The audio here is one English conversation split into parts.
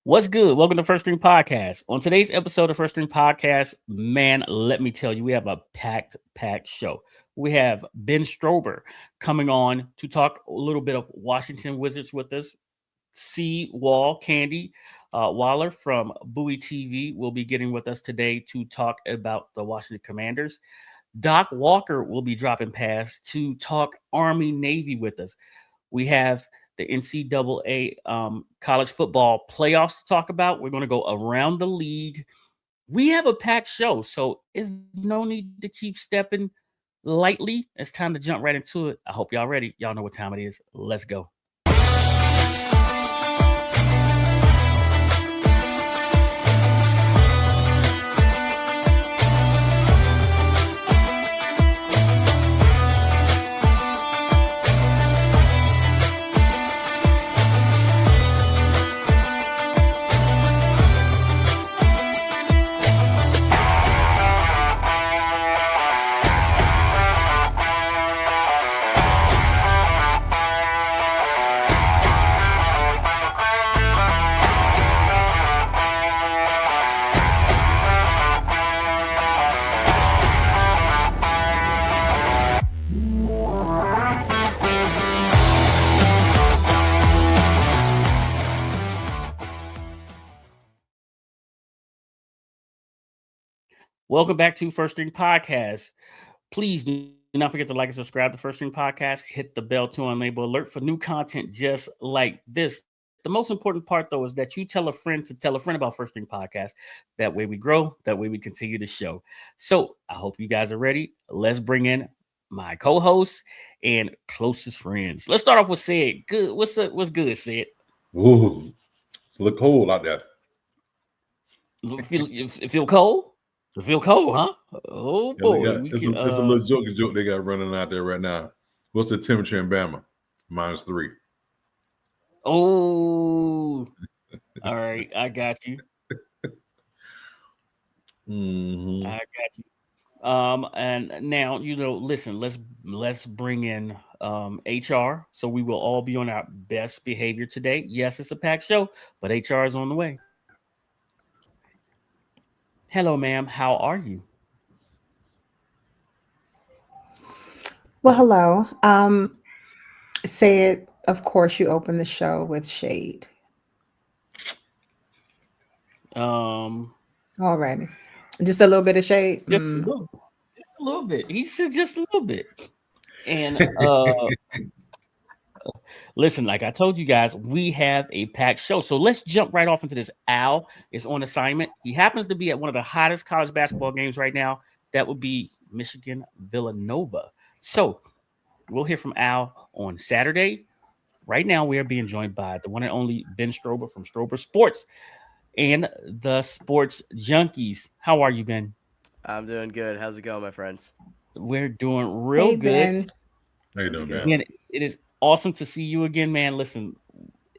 What's good? Welcome to First String Podcast. On today's episode of First String Podcast, man, let me tell you, we have a packed show. We have Ben Strober coming on to talk a little bit of Washington Wizards with us. CWall, Candi Waller from Bowie TV will be getting with us today to talk about the Washington Commanders. Doc Walker will be dropping past to talk Army Navy with us. We have the NCAA college football playoffs to talk about. We're going to go around the league. We have a packed show, so there's no need to keep stepping lightly. It's time to jump right into it. I hope y'all ready. Y'all know what time it is. Let's go. Welcome back to First String Podcast. Please do not forget to like and subscribe to First String Podcast. Hit the bell to enable alert for new content just like this. The most important part, though, is that you tell a friend to tell a friend about First String Podcast. That way we grow. That way we continue the show. So I hope you guys are ready. Let's bring in my co-hosts and closest friends. Let's start off with Sid. Good. What's up? What's good, Sid? Ooh, it's a little cold out there. It feel cold? It feel cold, huh? Oh boy, it's a little joke they got running out there right now. What's the temperature in Bama? -3. Oh, all right, I got you. Mm-hmm. I got you. And now listen. Let's bring in HR. So we will all be on our best behavior today. Yes, it's a packed show, but HR is on the way. Hello, ma'am. How are you? Well, hello. Say it, of course, you open the show with shade. Alrighty. Just a little bit of shade. Just a little bit. He said just a little bit. And listen, like I told you guys, we have a packed show. So let's jump right off into this. Al is on assignment. He happens to be at one of the hottest college basketball games right now. That would be Michigan Villanova. So we'll hear from Al on Saturday. Right now, we are being joined by the one and only Ben Strober from Strober Sports and the Sports Junkies. How are you, Ben? I'm doing good. How's it going, my friends? We're doing real Hey, good. Ben. How you doing, man? Again, it is awesome to see you again, man. Listen,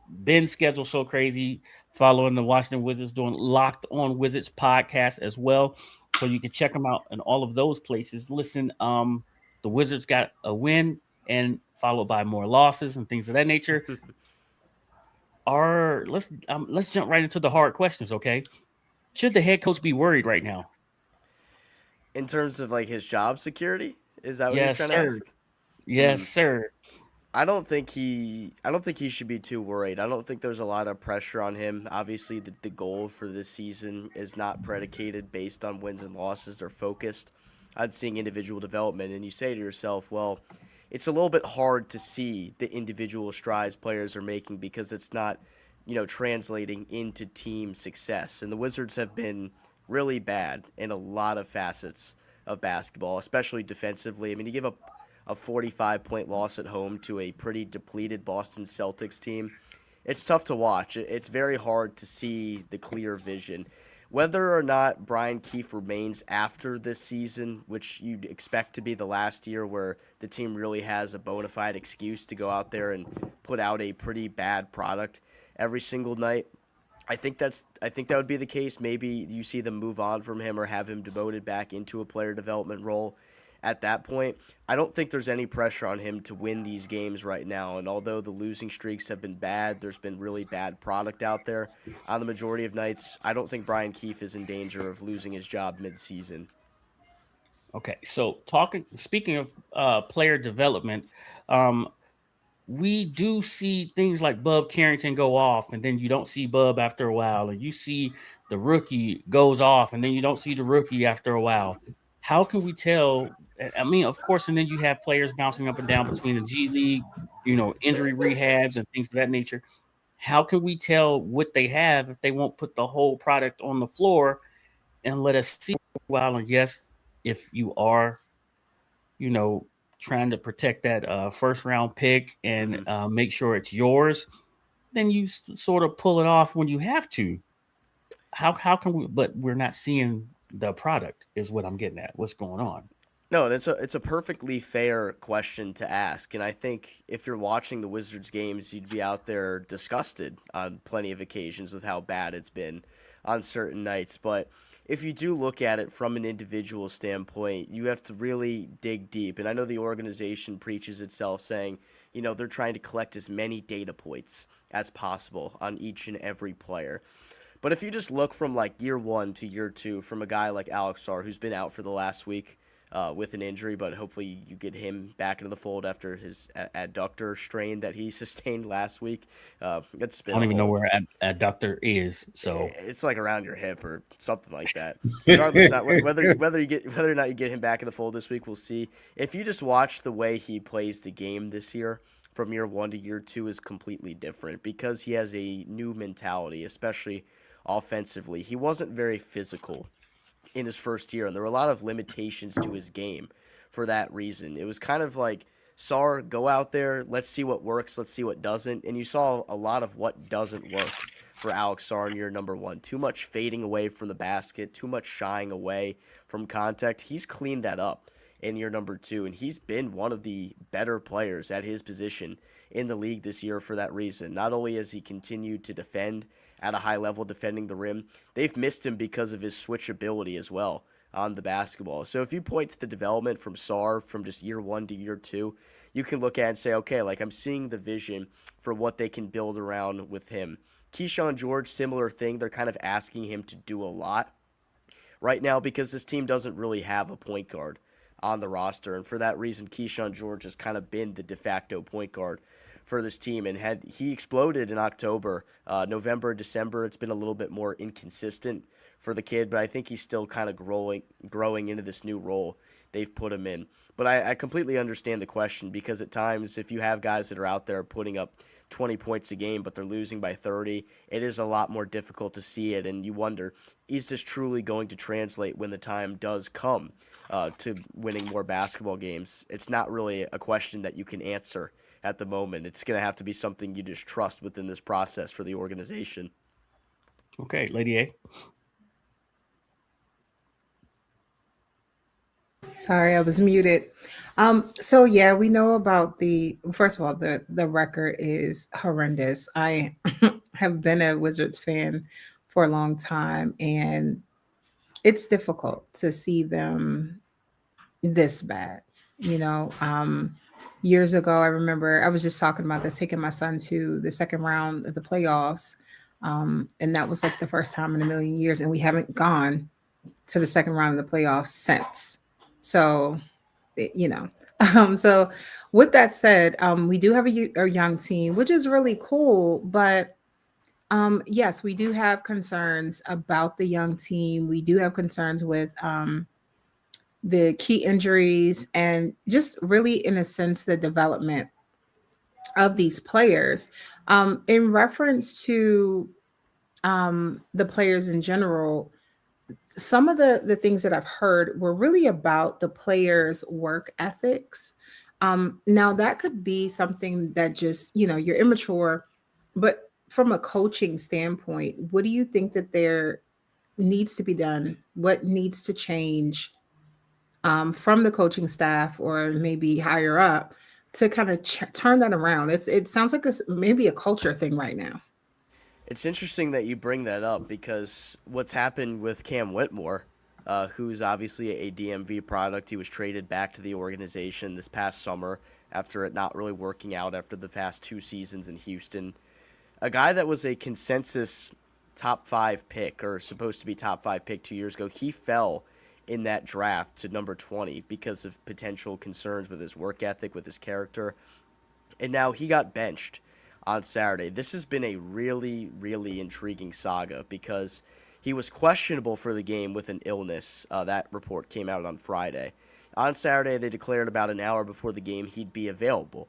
Ben's schedule's so crazy. Following the Washington Wizards, doing Locked On Wizards podcast as well. So you can check them out in all of those places. Listen, the Wizards got a win and followed by more losses and things of that nature. Let's jump right into the hard questions, okay? Should the head coach be worried right now? In terms of like his job security, is that what Yes, you're trying sir. to ask? Yes, sir. I don't think he should be too worried. I don't think there's a lot of pressure on him. Obviously, the goal for this season is not predicated based on wins and losses. They're focused on seeing individual development. And you say to yourself, well, it's a little bit hard to see the individual strides players are making because it's not, translating into team success. And the Wizards have been really bad in a lot of facets of basketball, especially defensively. I mean, you give up a 45-point loss at home to a pretty depleted Boston Celtics team. It's tough to watch. It's very hard to see the clear vision. Whether or not Brian Keefe remains after this season, which you'd expect to be the last year where the team really has a bona fide excuse to go out there and put out a pretty bad product every single night, I think that would be the case. Maybe you see them move on from him or have him demoted back into a player development role at that point, I don't think there's any pressure on him to win these games right now. And although the losing streaks have been bad, there's been really bad product out there on the majority of nights. I don't think Brian Keefe is in danger of losing his job mid-season. Okay, so speaking of player development, we do see things like Bub Carrington go off, and then you don't see Bub after a while, and you see the rookie goes off, and then you don't see the rookie after a while. How can we tell? I mean, of course, and then you have players bouncing up and down between the G League, injury rehabs and things of that nature. How can we tell what they have if they won't put the whole product on the floor and let us see a while? And yes, if you are, trying to protect that first round pick and make sure it's yours, then you sort of pull it off when you have to. How can we? But we're not seeing the product. Is what I'm getting at. What's going on? No, it's a perfectly fair question to ask, and I think if you're watching the Wizards games, you'd be out there disgusted on plenty of occasions with how bad it's been on certain nights. But if you do look at it from an individual standpoint, you have to really dig deep. And I know the organization preaches itself saying, they're trying to collect as many data points as possible on each and every player. But if you just look from like year 1 to year 2 from a guy like Alex Sarr, who's been out for the last week with an injury, but hopefully you get him back into the fold after his adductor strain that he sustained last week. It's been I don't even know where adductor is, so it's like around your hip or something like that. Regardless, whether or not you get him back in the fold this week, we'll see. If you just watch the way he plays the game this year, from year 1 to year 2 is completely different because he has a new mentality, especially offensively. He wasn't very physical in his first year, and there were a lot of limitations to his game for that reason. It was kind of like, Sarr, go out there, let's see what works, let's see what doesn't, and you saw a lot of what doesn't work for Alex Sarr in year number 1. Too much fading away from the basket, too much shying away from contact. He's cleaned that up in year number 2, and he's been one of the better players at his position in the league this year for that reason. Not only has he continued to defend at a high level, defending the rim, they've missed him because of his switchability as well on the basketball. So if you point to the development from Sarr from just year 1 to year 2, you can look at it and say, okay, like I'm seeing the vision for what they can build around with him. Keyshawn George, similar thing. They're kind of asking him to do a lot right now because this team doesn't really have a point guard on the roster. And for that reason, Keyshawn George has kind of been the de facto point guard for this team, and had he exploded in October, November, December, it's been a little bit more inconsistent for the kid, but I think he's still kind of growing into this new role they've put him in. But I completely understand the question because at times if you have guys that are out there putting up 20 points a game but they're losing by 30, it is a lot more difficult to see it, and you wonder, is this truly going to translate when the time does come to winning more basketball games? It's not really a question that you can answer at the moment. It's going to have to be something you just trust within this process for the organization. Okay, Lady A. Sorry, I was muted. So yeah, we know about first of all, the record is horrendous. I have been a Wizards fan for a long time, and it's difficult to see them this bad. Years ago, I remember I was just talking about this, taking my son to the second round of the playoffs. And that was like the first time in a million years. And we haven't gone to the second round of the playoffs since. So, so with that said, we do have a young team, which is really cool. But yes, we do have concerns about the young team. We do have concerns with the key injuries and just really, in a sense, the development of these players. In reference to the players in general, some of the things that I've heard were really about the players' work ethics. Now, that could be something that just, you're immature, but from a coaching standpoint, what do you think that there needs to be done? What needs to change from the coaching staff or maybe higher up to kind of turn that around? It sounds like it's maybe a culture thing right now. It's interesting that you bring that up because what's happened with Cam Whitmore who's obviously a DMV product. He was traded back to the organization this past summer after it not really working out after the past 2 seasons in Houston. A guy that was a consensus top 5 pick, or supposed to be top 5 pick 2 years ago, he fell in that draft to number 20 because of potential concerns with his work ethic, with his character. And now he got benched on Saturday. This has been a really, really intriguing saga because he was questionable for the game with an illness. That report came out on Friday. On Saturday, they declared about an hour before the game he'd be available.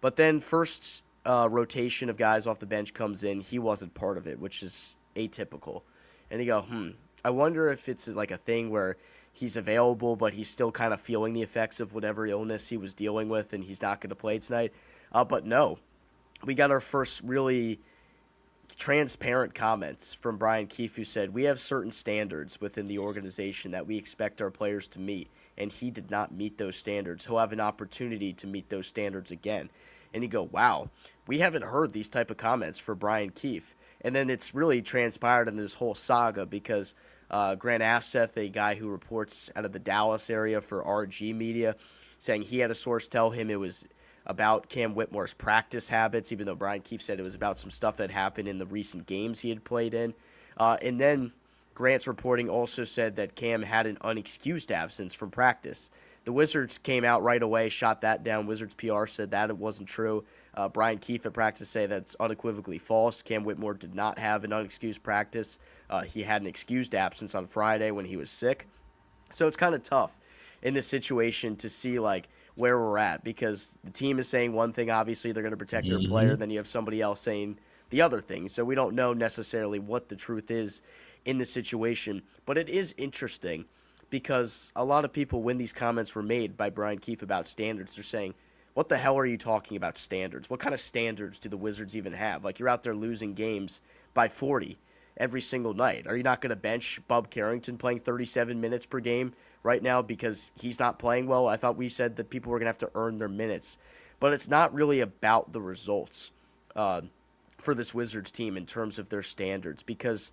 But then first rotation of guys off the bench comes in. He wasn't part of it, which is atypical. And you go, I wonder if it's like a thing where he's available, but he's still kind of feeling the effects of whatever illness he was dealing with, and he's not going to play tonight. But no, we got our first really transparent comments from Brian Keefe, who said, we have certain standards within the organization that we expect our players to meet, and he did not meet those standards. He'll have an opportunity to meet those standards again. And you go, wow, we haven't heard these type of comments for Brian Keefe. And then it's really transpired in this whole saga because Grant Afseth, a guy who reports out of the Dallas area for RG Media, saying he had a source tell him it was about Cam Whitmore's practice habits, even though Brian Keefe said it was about some stuff that happened in the recent games he had played in. And then Grant's reporting also said that Cam had an unexcused absence from practice. The Wizards came out right away, shot that down. Wizards PR said that it wasn't true. Brian Keefe at practice say that's unequivocally false. Cam Whitmore did not have an unexcused practice. He had an excused absence on Friday when he was sick. So it's kind of tough in this situation to see like where we're at because the team is saying one thing, obviously they're going to protect their player, then you have somebody else saying the other thing. So we don't know necessarily what the truth is in the situation, but it is interesting because a lot of people, when these comments were made by Brian Keefe about standards, they're saying, what the hell are you talking about standards? What kind of standards do the Wizards even have? Like, you're out there losing games by 40 every single night. Are you not going to bench Bub Carrington playing 37 minutes per game right now because he's not playing well? I thought we said that people were going to have to earn their minutes. But it's not really about the results for this Wizards team in terms of their standards because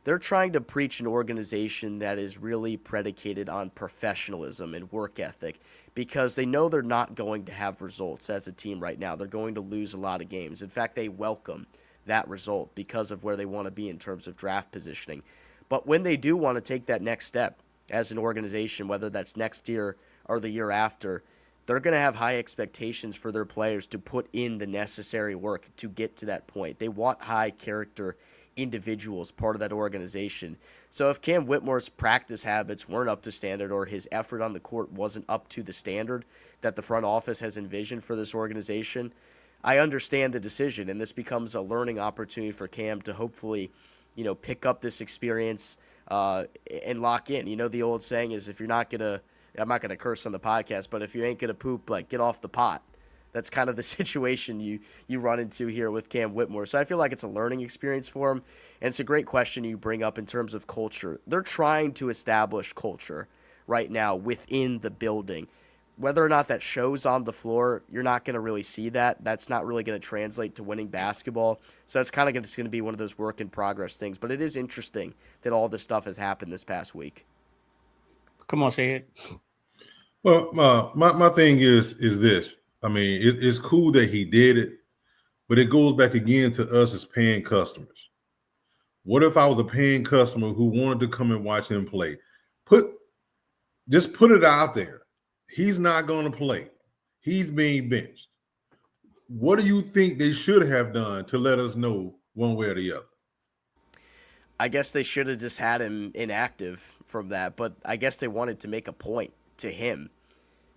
they're trying to preach an organization that is really predicated on professionalism and work ethic because they know they're not going to have results as a team right now. They're going to lose a lot of games. In fact, they welcome that result because of where they want to be in terms of draft positioning. But when they do want to take that next step as an organization, whether that's next year or the year after, they're going to have high expectations for their players to put in the necessary work to get to that point. They want high character individuals part of that organization. So if Cam Whitmore's practice habits weren't up to standard or his effort on the court wasn't up to the standard that the front office has envisioned for this organization, I understand the decision, and this becomes a learning opportunity for Cam to hopefully, pick up this experience and lock in. The old saying is if you're not going to, I'm not going to curse on the podcast, but if you ain't going to poop, like, get off the pot. That's kind of the situation you run into here with Cam Whitmore. So I feel like it's a learning experience for him, and it's a great question you bring up in terms of culture. They're trying to establish culture right now within the building. Whether or not that shows on the floor, you're not going to really see that. That's not really going to translate to winning basketball. So it's kind of just going to be one of those work in progress things. But it is interesting that all this stuff has happened this past week. Come on, say it. Well, my thing is this. I mean, it's cool that he did it, but it goes back again to us as paying customers. What if I was a paying customer who wanted to come and watch him play? Just put it out there. He's not going to play. He's being benched. What do you think they should have done to let us know one way or the other? I guess they should have just had him inactive from that, but I guess they wanted to make a point to him.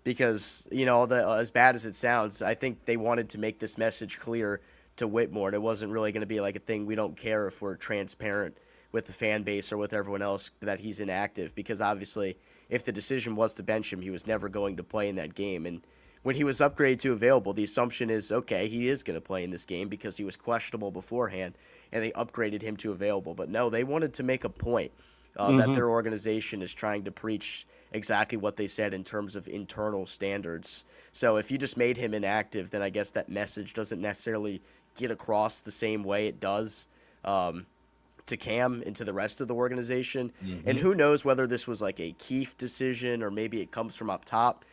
Because, as bad as it sounds, I think they wanted to make this message clear to Whitmore. And it wasn't really going to be like a thing, we don't care if we're transparent with the fan base or with everyone else that he's inactive. Because obviously, if the decision was to bench him, he was never going to play in that game. And when he was upgraded to available, the assumption is, okay, he is going to play in this game because he was questionable beforehand. And they upgraded him to available. But no, they wanted to make a point that their organization is trying to preach exactly what they said in terms of internal standards. So if you just made him inactive, then I guess that message doesn't necessarily get across the same way it does to to Cam and to the rest of the organization. Mm-hmm. And who knows whether this was like a Keefe decision or maybe it comes from up top.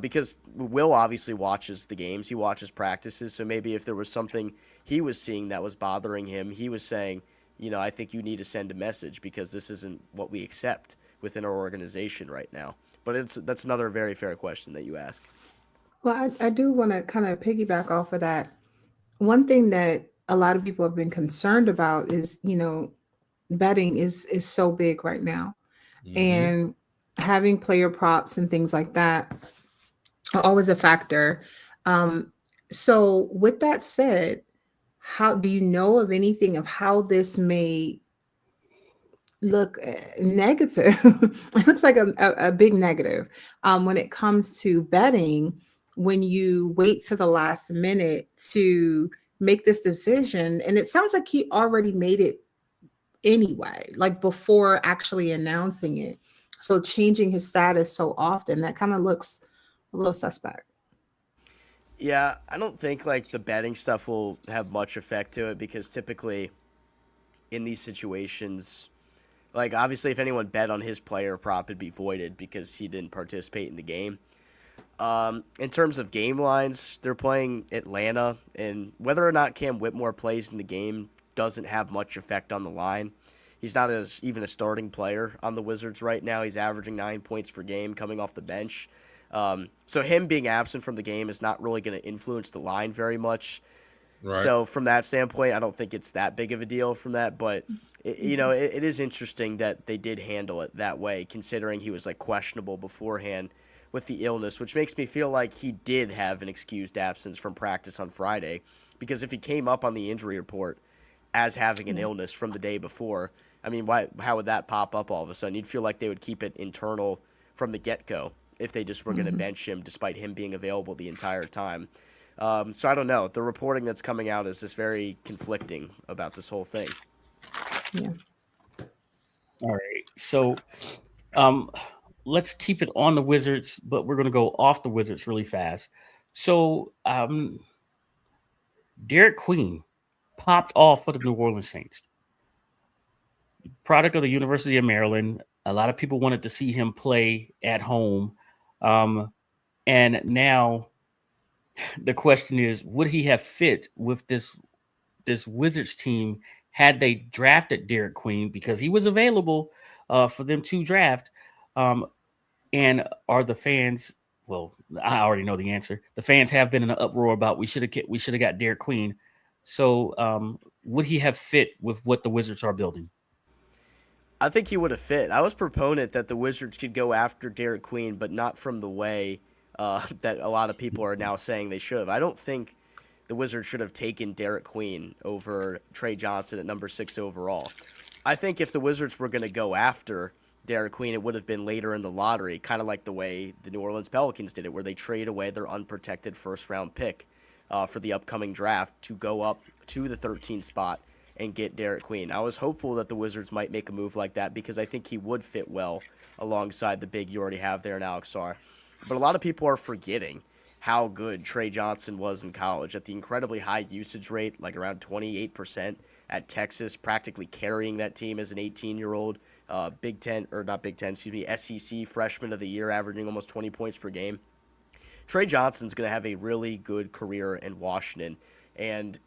Because Will obviously watches the games. He watches practices. So maybe if there was something he was seeing that was bothering him, he was saying, I think you need to send a message because this isn't what we accept within our organization right now. But that's another very fair question that you ask. Well, I do want to kind of piggyback off of that. One thing that a lot of people have been concerned about is, betting is so big right now. Mm-hmm. And having player props and things like that are always a factor. Um, so with that said, how do you know of anything of how this may look negative? It looks like a big negative when it comes to betting when you wait to the last minute to make this decision. And it sounds like he already made it anyway, like before actually announcing it. So changing his status so often, that kind of looks a little suspect. Yeah, I don't think like the betting stuff will have much effect to it because typically in these situations, like obviously if anyone bet on his player prop, it'd be voided because he didn't participate in the game. In terms of game lines, they're playing Atlanta, and whether or not Cam Whitmore plays in the game doesn't have much effect on the line. He's not even a starting player on the Wizards right now. He's averaging 9 points per game coming off the bench. So him being absent from the game is not really going to influence the line very much. Right. So from that standpoint, I don't think it's that big of a deal from that. But, it is interesting that they did handle it that way, considering he was like questionable beforehand with the illness, which makes me feel like he did have an excused absence from practice on Friday. Because if he came up on the injury report as having an illness from the day before, I mean, how would that pop up all of a sudden? You'd feel like they would keep it internal from the get-go if they just were going to bench him despite him being available the entire time. So I don't know. The reporting that's coming out is just very conflicting about this whole thing. Yeah. All right. So let's keep it on the Wizards, but we're going to go off the Wizards really fast. So Derek Queen popped off for the New Orleans Saints. Product of the University of Maryland. A lot of people wanted to see him play at home. And now the question is, would he have fit with this Wizards team had they drafted Derek Queen, because he was available for them to draft? And are the fans? Well, I already know the answer. The fans have been in an uproar about we should have got Derek Queen. So would he have fit with what the Wizards are building? I think he would have fit. I was proponent that the Wizards could go after Derek Queen, but not from the way that a lot of people are now saying they should have. I don't think the Wizards should have taken Derek Queen over Trey Johnson at number 6 overall. I think if the Wizards were going to go after Derek Queen, it would have been later in the lottery, kind of like the way the New Orleans Pelicans did it, where they trade away their unprotected first-round pick for the upcoming draft to go up to the 13th spot and get Derek Queen. I was hopeful that the Wizards might make a move like that because I think he would fit well alongside the big you already have there in Alex Sarr. But a lot of people are forgetting how good Trey Johnson was in college at the incredibly high usage rate, like around 28% at Texas, practically carrying that team as an 18-year-old SEC freshman of the year, averaging almost 20 points per game. Trey Johnson's going to have a really good career in Washington, and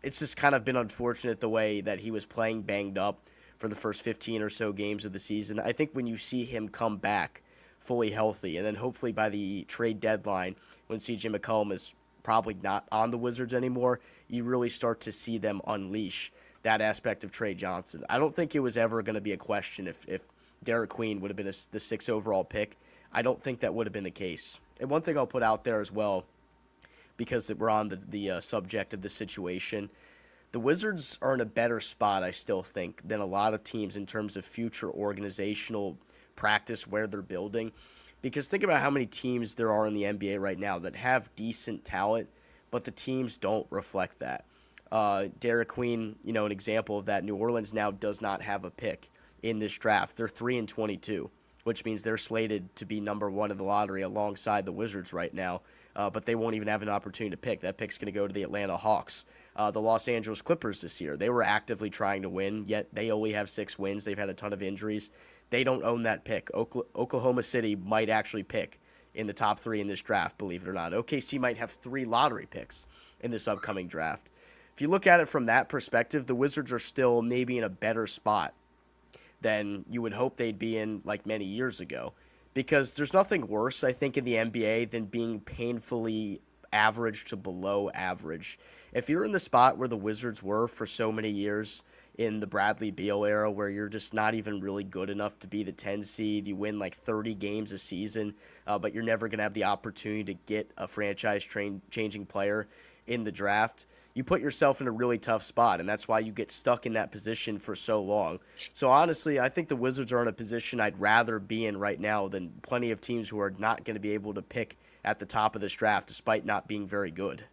it's just kind of been unfortunate the way that he was playing banged up for the first 15 or so games of the season. I think when you see him come back fully healthy, and then hopefully by the trade deadline, when CJ McCollum is probably not on the Wizards anymore, you really start to see them unleash that aspect of Trey Johnson. I don't think it was ever going to be a question if Derek Queen would have been the 6th overall pick. I don't think that would have been the case. And one thing I'll put out there as well, because we're on the subject of the situation, the Wizards are in a better spot, I still think, than a lot of teams in terms of future organizational practice where they're building. Because think about how many teams there are in the NBA right now that have decent talent, but the teams don't reflect that. Derek Queen, an example of that. New Orleans now does not have a pick in this draft. They're 3-22, which means they're slated to be number 1 in the lottery alongside the Wizards right now. But they won't even have an opportunity to pick. That pick's going to go to the Atlanta Hawks the Los Angeles Clippers this year. They were actively trying to win, yet they only have 6 wins. They've had a ton of injuries. They don't own that pick. Oklahoma City might actually pick in the top 3 in this draft, believe it or not. OKC might have 3 lottery picks in this upcoming draft. If you look at it from that perspective, the Wizards are still maybe in a better spot than you would hope they'd be in like many years ago. Because there's nothing worse, I think, in the NBA than being painfully average to below average. If you're in the spot where the Wizards were for so many years in the Bradley Beal era, where you're just not even really good enough to be the 10 seed, you win like 30 games a season, but you're never going to have the opportunity to get a franchise-changing player in the draft, you put yourself in a really tough spot, and that's why you get stuck in that position for so long. So honestly, I think the Wizards are in a position I'd rather be in right now than plenty of teams who are not going to be able to pick at the top of this draft despite not being very good.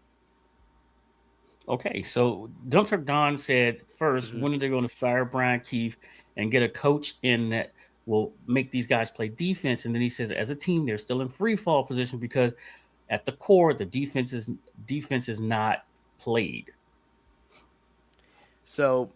Okay, so Dump Truck Don said first, when are they going to fire Brian Keefe and get a coach in that will make these guys play defense? And then he says, as a team, they're still in free fall position because at the core, the defense is not played. So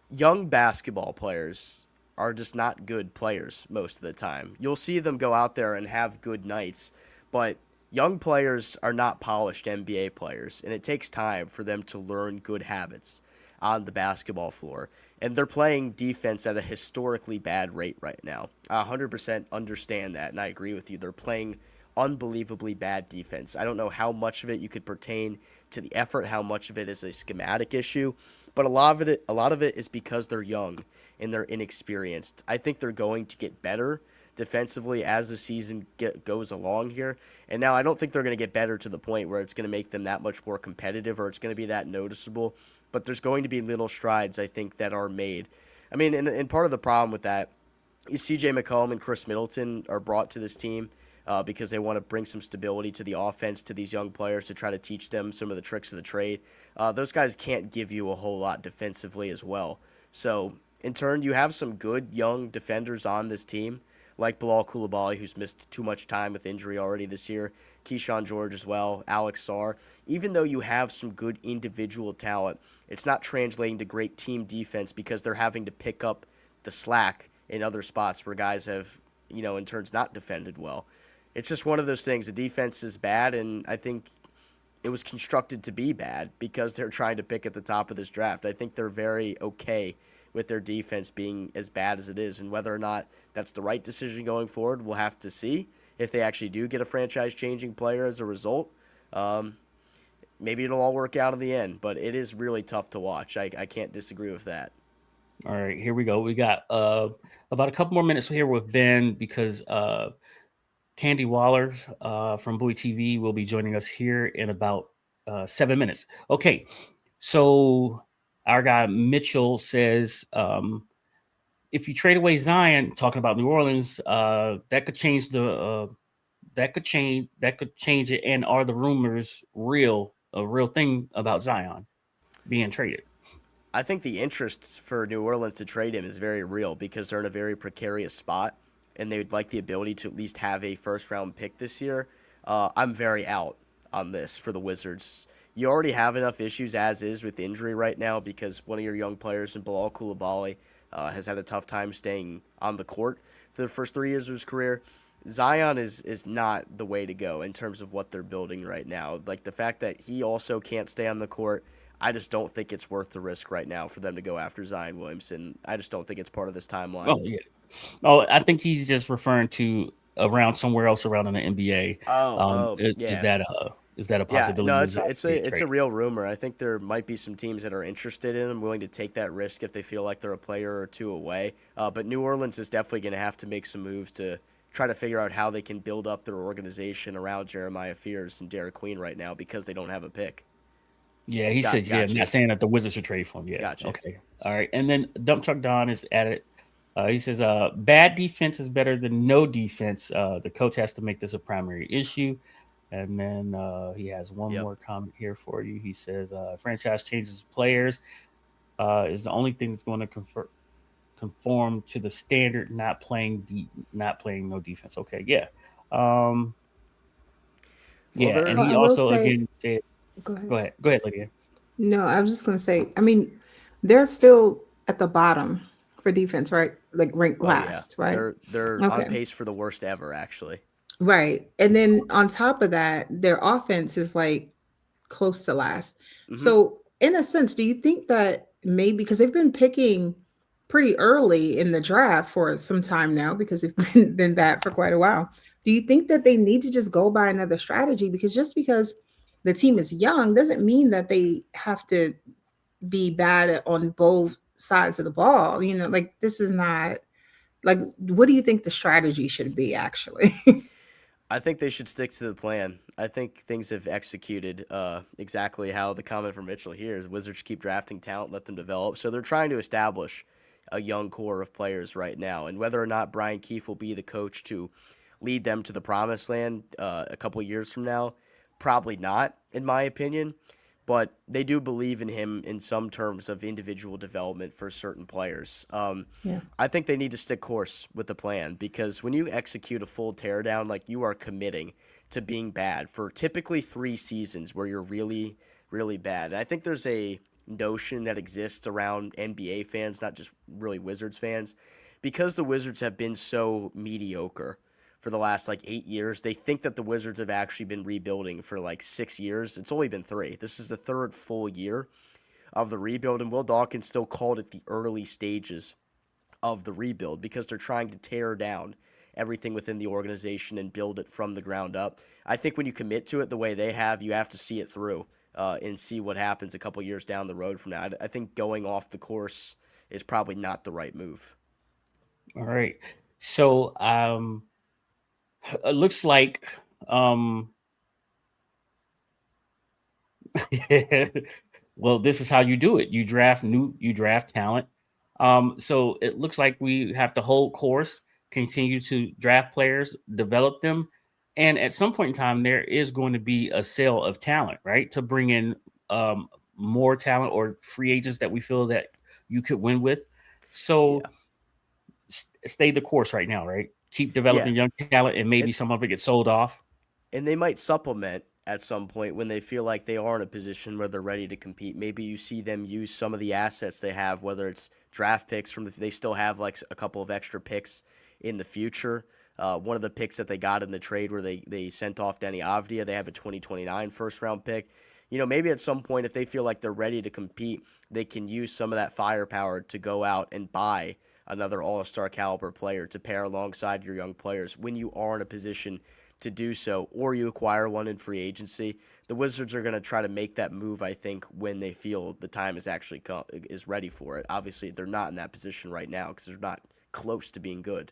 young basketball players are just not good players most of the time. You'll see them go out there and have good nights, but young players are not polished NBA players, and it takes time for them to learn good habits on the basketball floor. And they're playing defense at a historically bad rate right now. I 100% understand that, and I agree with you. They're playing unbelievably bad defense. I don't know how much of it you could pertain to the effort, how much of it is a schematic issue, but a lot of it is because they're young and they're inexperienced. I think they're going to get better defensively as the season goes along here. And now I don't think they're going to get better to the point where it's going to make them that much more competitive or it's going to be that noticeable. But there's going to be little strides, I think, that are made. I mean, and part of the problem with that is C.J. McCollum and Chris Middleton are brought to this team because they want to bring some stability to the offense to these young players to try to teach them some of the tricks of the trade. Those guys can't give you a whole lot defensively as well. So, in turn, you have some good young defenders on this team, like Bilal Coulibaly, who's missed too much time with injury already this year, Keyshawn George as well, Alex Sarr. Even though you have some good individual talent, it's not translating to great team defense because they're having to pick up the slack in other spots where guys have, in turns not defended well. It's just one of those things. The defense is bad, and I think it was constructed to be bad because they're trying to pick at the top of this draft. I think they're very okay with their defense being as bad as it is, and whether or not that's the right decision going forward, we'll have to see. If they actually do get a franchise-changing player as a result, maybe it'll all work out in the end, but it is really tough to watch. I can't disagree with that. All right, here we go. We got about a couple more minutes here with Ben because Candi Waller from Bowie TV will be joining us here in about 7 minutes. Okay, so our guy Mitchell says if you trade away Zion, talking about New Orleans, that could change it. And are the rumors a real thing about Zion being traded? I think the interest for New Orleans to trade him is very real because they're in a very precarious spot, and they would like the ability to at least have a first-round pick this year. I'm very out on this for the Wizards. You already have enough issues as is with injury right now because one of your young players in Bilal Coulibaly has had a tough time staying on the court for the first 3 years of his career. Zion is not the way to go in terms of what they're building right now. Like the fact that he also can't stay on the court, I just don't think it's worth the risk right now for them to go after Zion Williamson. I just don't think it's part of this timeline. Oh, yeah. Oh, I think he's just referring to around somewhere else around in the NBA. Yeah. Is that a possibility? Yeah, no, it's a real rumor. I think there might be some teams that are interested in him, willing to take that risk if they feel like they're a player or two away. But New Orleans is definitely going to have to make some moves to try to figure out how they can build up their organization around Jeremiah Fears and Derek Queen right now because they don't have a pick. Yeah, he said, I'm not saying that the Wizards should trade for him. Yeah, gotcha. Okay. All right. And then Dump Truck Don is at it. He says, bad defense is better than no defense. The coach has to make this a primary issue. And then he has one more comment here for you. He says, franchise changes players is the only thing that's going to conform to the standard, not playing no defense. Okay, yeah. And he also again said, go ahead, Lydia. No, I was just going to say, I mean, they're still at the bottom for defense, right? Like ranked Oh yeah, last, right? they're on Okay. pace for the worst ever, actually. Right. And then on top of that, their offense is like close to last. Hmm. So, in a sense, do you think that maybe because they've been picking pretty early in the draft for some time now because they've been bad for quite a while. Do you think that they need to just go by another strategy? Because just because the team is young doesn't mean that they have to be bad on both sides of the ball. You know, like this is not like what do you think the strategy should be actually? I think they should stick to the plan. I think things have executed exactly how the comment from Mitchell here is Wizards keep drafting talent, let them develop. So they're trying to establish a young core of players right now. And whether or not Brian Keefe will be the coach to lead them to the promised land a couple of years from now, probably not, in my opinion. But they do believe in him in some terms of individual development for certain players. Yeah. I think they need to stick course with the plan because when you execute a full teardown, like you are committing to being bad for typically 3 seasons where you're really, really bad. And I think there's a notion that exists around NBA fans, not just really Wizards fans, because the Wizards have been so mediocre for the last like 8 years. They think that the Wizards have actually been rebuilding for like 6 years. It's only been 3. This is the 3rd full year of the rebuild, and Will Dawkins still called it the early stages of the rebuild because they're trying to tear down everything within the organization and build it from the ground up. I think when you commit to it the way they have, you have to see it through and see what happens a couple years down the road from now. I think going off the course is probably not the right move. All right. So it looks like well, this is how you do it. You draft talent. So it looks like we have to hold course, continue to draft players, develop them, and at some point in time, there is going to be a sale of talent, right? To bring in more talent or free agents that we feel that you could win with. So Yeah. stay the course right now, right? Keep Yeah. developing young talent, and maybe And some of it gets sold off. and they might supplement at some point when they feel like they are in a position where they're ready to compete. Maybe you see them use some of the assets they have, whether it's draft picks they still have like a couple of extra picks in the future. One of the picks that they got in the trade where they sent off Denny Avdia, they have a 2029 first round pick. Maybe at some point if they feel like they're ready to compete, they can use some of that firepower to go out and buy another all-star caliber player to pair alongside your young players when you are in a position to do so, or you acquire one in free agency. The Wizards are going to try to make that move, I think, when they feel the time is ready for it. Obviously, they're not in that position right now because they're not close to being good.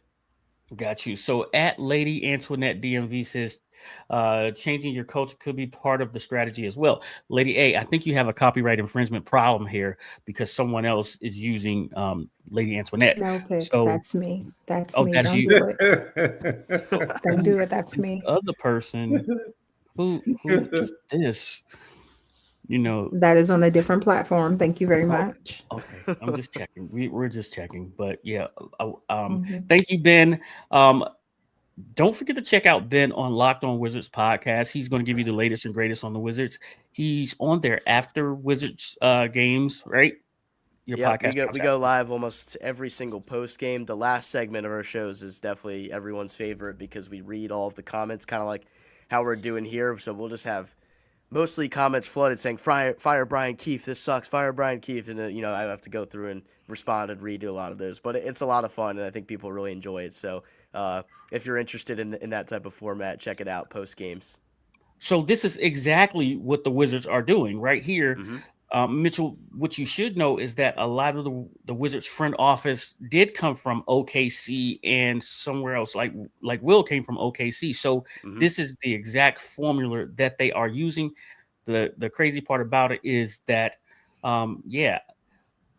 Got you. So at Lady Antoinette DMV says, changing your coach could be part of the strategy as well. Lady A, I think you have a copyright infringement problem here because someone else is using Lady Antoinette. No, pick. So, That's me. That's oh, me. that's Don't you. do it. Don't Who do it. That's is me. the other person? Who is this? That is on a different platform. Thank you very Oh, much. okay. I'm just checking. We're just checking. But yeah, Mhm. thank you, Ben. Don't forget to check out Ben on Locked On Wizards podcast. He's going to give you the latest and greatest on the Wizards. He's on there after Wizards games, right? Your Yep, we podcast. go live almost every single post game. The last segment of our shows is definitely everyone's favorite because we read all of the comments, kind of like how we're doing here. So we'll just have mostly comments flooded saying fire Brian Keefe, this sucks, fire Brian Keefe, and I have to go through and respond and redo a lot of those. But it's a lot of fun, and I think people really enjoy it. So if you're interested in that type of format, check it out post games. So this is exactly what the Wizards are doing right here. Mm-hmm. Mitchell, what you should know is that a lot of the Wizards front office did come from OKC and somewhere else, like Will came from OKC. So Mm-hmm. this is the exact formula that they are using. The crazy part about it is that,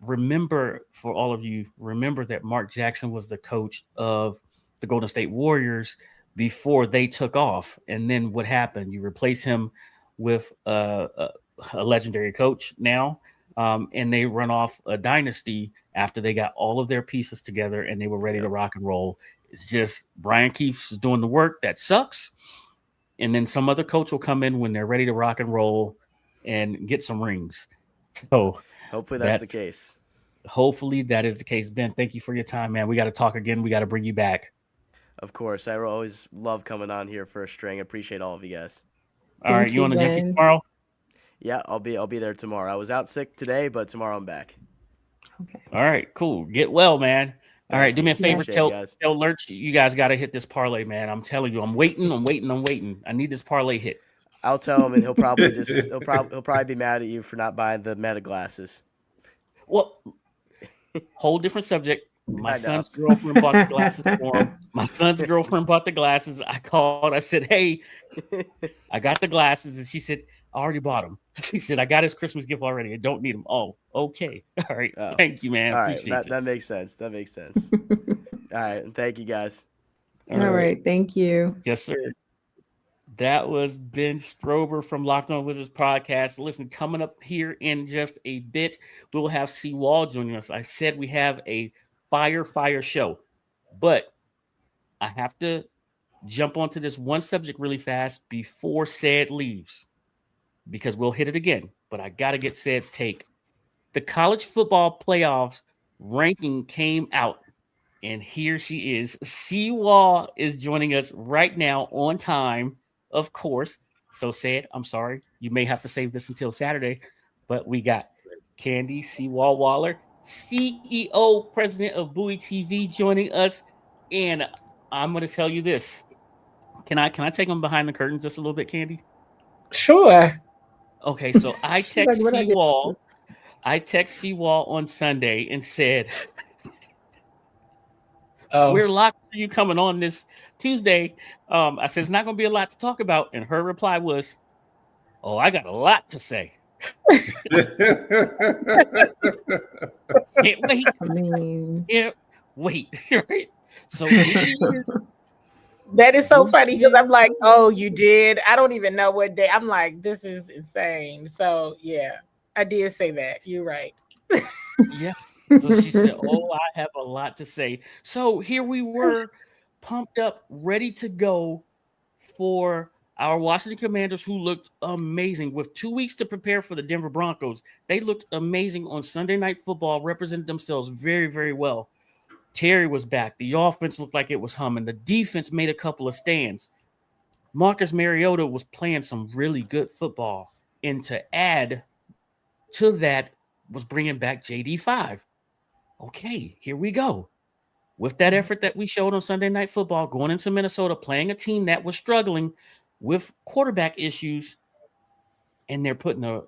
remember, for all of you, remember that Mark Jackson was the coach of the Golden State Warriors before they took off. And then what happened? You replace him with a legendary coach now, and they run off a dynasty after they got all of their pieces together and they were ready to rock and roll. It's just Brian Keefe's doing the work that sucks, and then some other coach will come in when they're ready to rock and roll and get some rings. So hopefully that's the case. Hopefully that is the case. Ben, thank you for your time, man. We got to talk again. We got to bring you back. Of course. I always love coming on here for a string. I appreciate all of you guys. All right, you on the Yankees tomorrow? Yeah, I'll be there tomorrow. I was out sick today, but tomorrow I'm back. Okay. All right, cool. Get well, man. All right, do me a favor. Tell Lurch you guys got to hit this parlay, man. I'm telling you, I'm waiting. I need this parlay hit. I'll tell him, and he'll probably he'll probably be mad at you for not buying the Meta glasses. Well, whole different subject. My son's girlfriend bought the glasses for him. My son's girlfriend bought the glasses. I called. I said, "Hey, I got the glasses," and she said, "I already bought them." She said, "I got his Christmas gift already. I don't need them." Oh, okay. All right. Oh. Thank you, man. All right. That makes sense. All right. And thank you, guys. All right. Thank you. Yes, sir. That was Ben Strober from Locked On Wizards podcast. Listen, coming up here in just a bit, we'll have CWall joining us. I said we have a fire show, but I have to jump onto this one subject really fast before Said leaves, because we'll hit it again, but I got to get Said's take. The college football playoffs ranking came out, and here she is. CWall is joining us right now on time, of course. So Said, I'm sorry, you may have to save this until Saturday, but we got Candi CWall Waller, CEO, president of Bowie TV, joining us. And I'm going to tell you this. Can I take them behind the curtains just a little bit, Candi? Sure. Okay, so I text CWall. I text CWall on Sunday and said, we're locked for you coming on this Tuesday. I said, it's not going to be a lot to talk about. And her reply was, oh, I got a lot to say. Can't wait. Can't wait. Right? So here she is. That is so funny because I'm like, oh, you did? I don't even know what day. I'm like, this is insane. So yeah, I did say that. You're right. Yes. So she said, oh, I have a lot to say. So here we were, pumped up, ready to go for our Washington Commanders, who looked amazing with 2 weeks to prepare for the Denver Broncos. They looked amazing on Sunday Night Football, represented themselves very, very well. Terry was back. The offense looked like it was humming. The defense made a couple of stands. Marcus Mariota was playing some really good football. And to add to that was bringing back JD5. Okay, here we go. With that effort that we showed on Sunday Night Football, going into Minnesota, playing a team that was struggling with quarterback issues, and they're putting a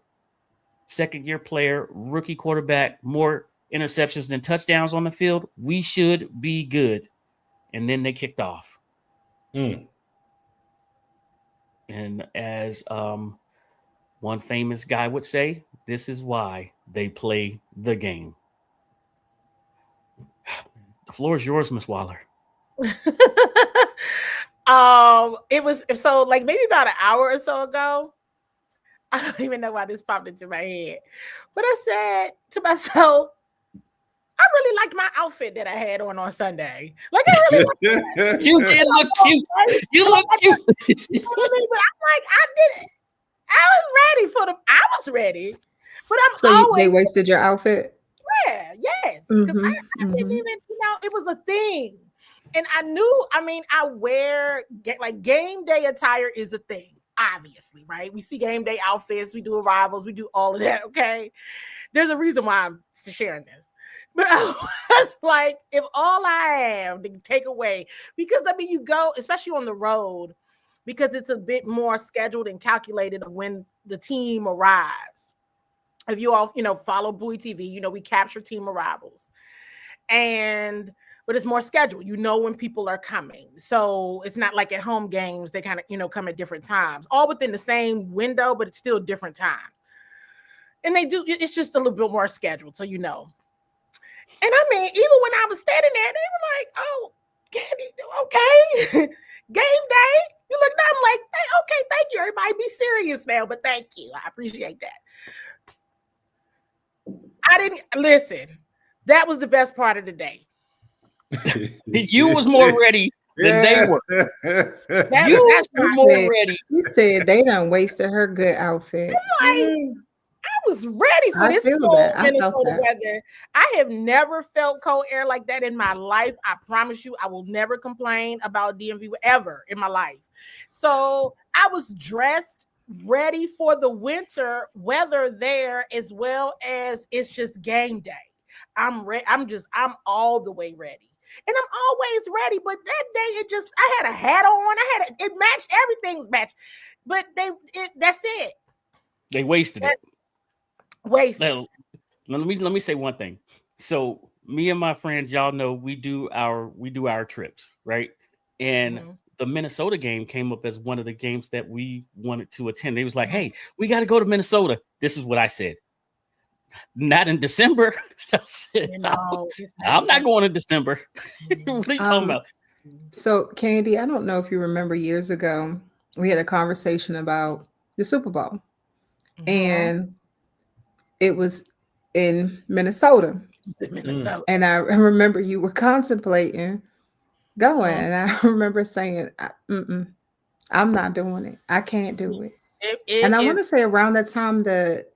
second-year player, rookie quarterback, more interceptions than touchdowns on the field, we should be good. And then they kicked off. And as one famous guy would say, this is why they play the game. The floor is yours, Miss Waller. It was so like maybe about an hour or so ago. I don't even know why this popped into my head, but I said to myself, I really liked my outfit that I had on Sunday. Like I really liked You did look cute. You look cute. You know what I mean? But I'm like, I did it. I was ready. But I'm so always they wasted your outfit? Yeah, yes. Because I didn't even, it was a thing. And I wear like game day attire is a thing, obviously, right? We see game day outfits, we do arrivals, we do all of that, okay? There's a reason why I'm sharing this. But I was like, if all I have to take away, because you go, especially on the road, because it's a bit more scheduled and calculated of when the team arrives. If you all, follow Bowie TV, we capture team arrivals. But it's more scheduled. When people are coming. So it's not like at home games, they kind of, come at different times, all within the same window, but it's still different times. And it's just a little bit more scheduled. So, And even when I was standing there, they were like, oh, Candi, okay. Game day. You look, I'm like, hey, okay, thank you. Everybody be serious now, but thank you. I appreciate that. I didn't listen. That was the best part of the day. You was more ready than they were. You were more ready. You said they done wasted her good outfit. I was ready for this feel cold that. I felt Minnesota that. weather. I have never felt cold air like that in my life. I promise you, I will never complain about DMV ever in my life. So I was dressed, ready for the winter weather there, as well as it's just game day. I'm ready. I'm all the way ready. And I'm always ready, but that day I had a hat on. It matched, everything's matched. But that's it. They wasted it. Wasted. Now, let me say one thing. So me and my friends, y'all know we do our trips, right? And the Minnesota game came up as one of the games that we wanted to attend. They was like, "Hey, we got to go to Minnesota." This is what I said. Not in December. I said, I'm not going in December. What are you talking about? So, Candi, I don't know if you remember years ago, we had a conversation about the Super Bowl, and it was in Minnesota. And I remember you were contemplating going, and I remember saying, I'm not doing it. I can't do it. And I want to say around that time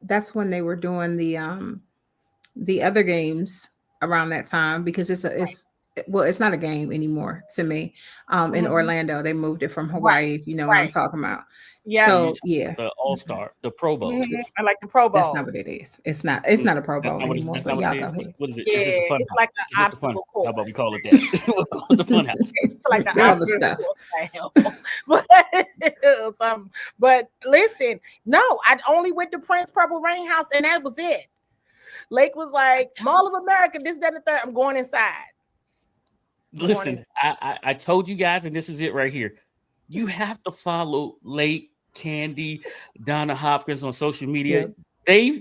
that's when they were doing the other games around that time, because it's not a game anymore to me. In Orlando, they moved it from Hawaii, if you know what I'm talking about. Yeah. So yeah, the All-Star, the Pro Bowl. I like the Pro Bowl. That's not what it is. It's not a Pro Bowl anymore. But y'all go ahead. What is it? Yeah, It's just a fun it's house. like the It's just a fun obstacle house. course. How about we call it that? We'll call it the fun house. It's like the All the stuff. But listen, no, I only went to Prince Purple Rain House, and that was it. Lake was like, Mall of America, this, that, and the third. I'm going inside. Listen, I told you guys, and this is it right here. You have to follow Lake, Candi, Donna Hopkins on social media. Yeah.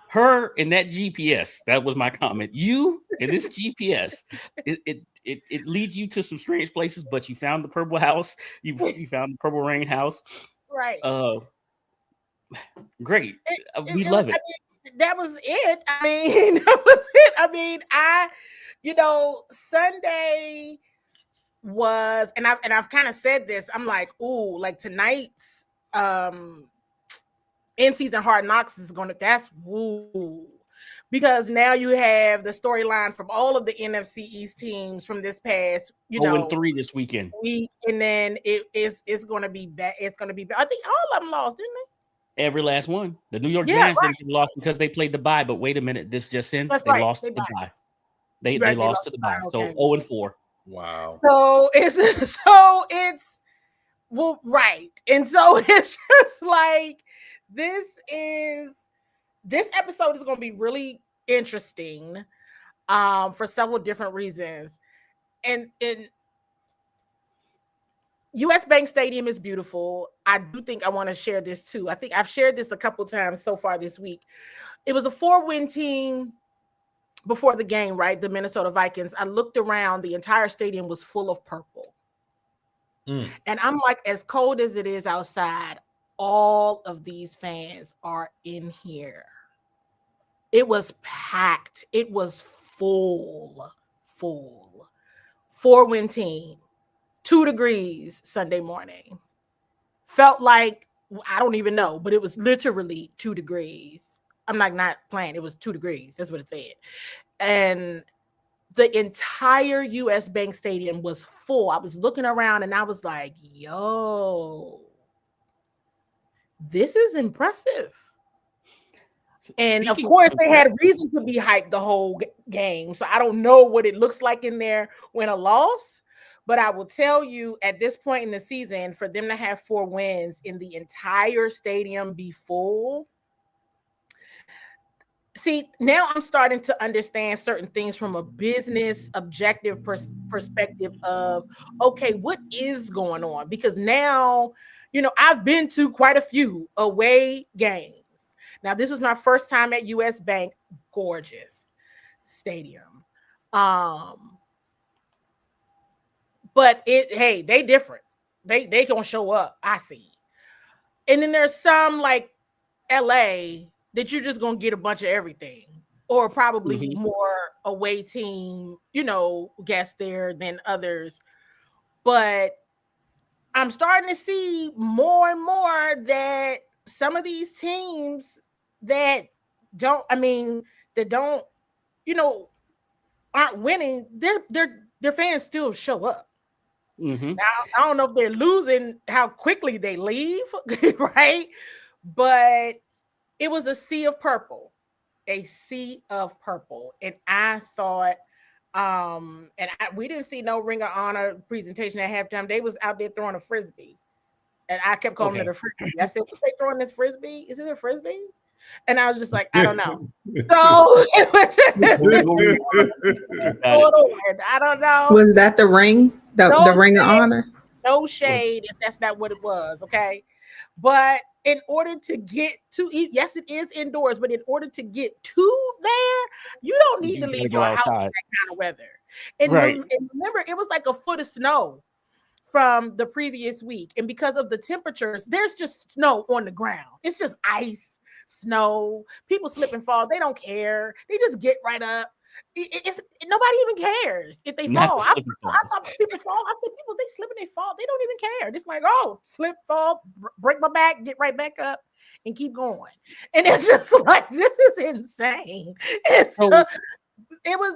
Her and that GPS. That was my comment. You and this GPS, it leads you to some strange places, but you found the Purple House. You found the Purple Rain House. Right. Great. We love it. That was it. I mean, that was it. I mean, Sunday was, and I've kind of said this. I'm like, ooh, like tonight's in-season Hard Knocks is that's woo, because now you have the storyline from all of the NFC East teams from this past, 0-3 this weekend. And then it's going to be bad. It's going to be bad. I think all of them lost, didn't they? Every last one. The New York Giants didn't lost because they played the bye, but wait a minute, this just in. They lost to the bye. They lost to the bye. So 0-4. Wow. So it's well, right. And so it's just like this episode is going to be really interesting for several different reasons. And US Bank Stadium is beautiful. I do think I want to share this too. I think I've shared this a couple times so far this week. It was a 4-win team before the game, right? The Minnesota Vikings. I looked around, the entire stadium was full of purple. And I'm like, as cold as it is outside, all of these fans are in here. It was packed. It was full. 4-win team. 2 degrees Sunday morning. Felt like, I don't even know, but it was literally 2 degrees. I'm not playing. It was 2 degrees. That's what it said. And the entire US Bank Stadium was full. I was looking around and I was like, yo, this is impressive. And of course, they had reason to be hyped the whole game. So I don't know what it looks like in there when a loss. But I will tell you, at this point in the season, for them to have 4 wins in the entire stadium be full. See, now I'm starting to understand certain things from a business objective perspective of, okay, what is going on? Because now, I've been to quite a few away games. Now, this was my first time at US Bank. Gorgeous stadium. But they different. They gonna show up. I see. And then there's some like LA that you're just gonna get a bunch of everything, or probably more away team, guests there than others. But I'm starting to see more and more that some of these teams that aren't winning, their fans still show up. Mm-hmm. Now, I don't know if they're losing, how quickly they leave, right? But it was a sea of purple, and I thought, we didn't see no Ring of Honor presentation at halftime. They was out there throwing a frisbee, and I kept calling it a frisbee. I said, "What they throwing this frisbee? Is it a frisbee?" And I was just like, I don't know. So I don't know. Was that the ring? The Ring of Honor? No shade if that's not what it was, okay? But in order to get to eat, yes, it is indoors, but in order to get to there, you don't need to leave your house in that kind of weather. And remember, it was like a foot of snow from the previous week. And because of the temperatures, there's just snow on the ground. It's just ice, snow, people slip and fall. They don't care. They just get right up. Nobody even cares if they fall. I saw people fall. I said, people, they slip and they fall. They don't even care. It's like, oh, slip, fall, break my back, get right back up, and keep going. And it's just like, this is insane. It was,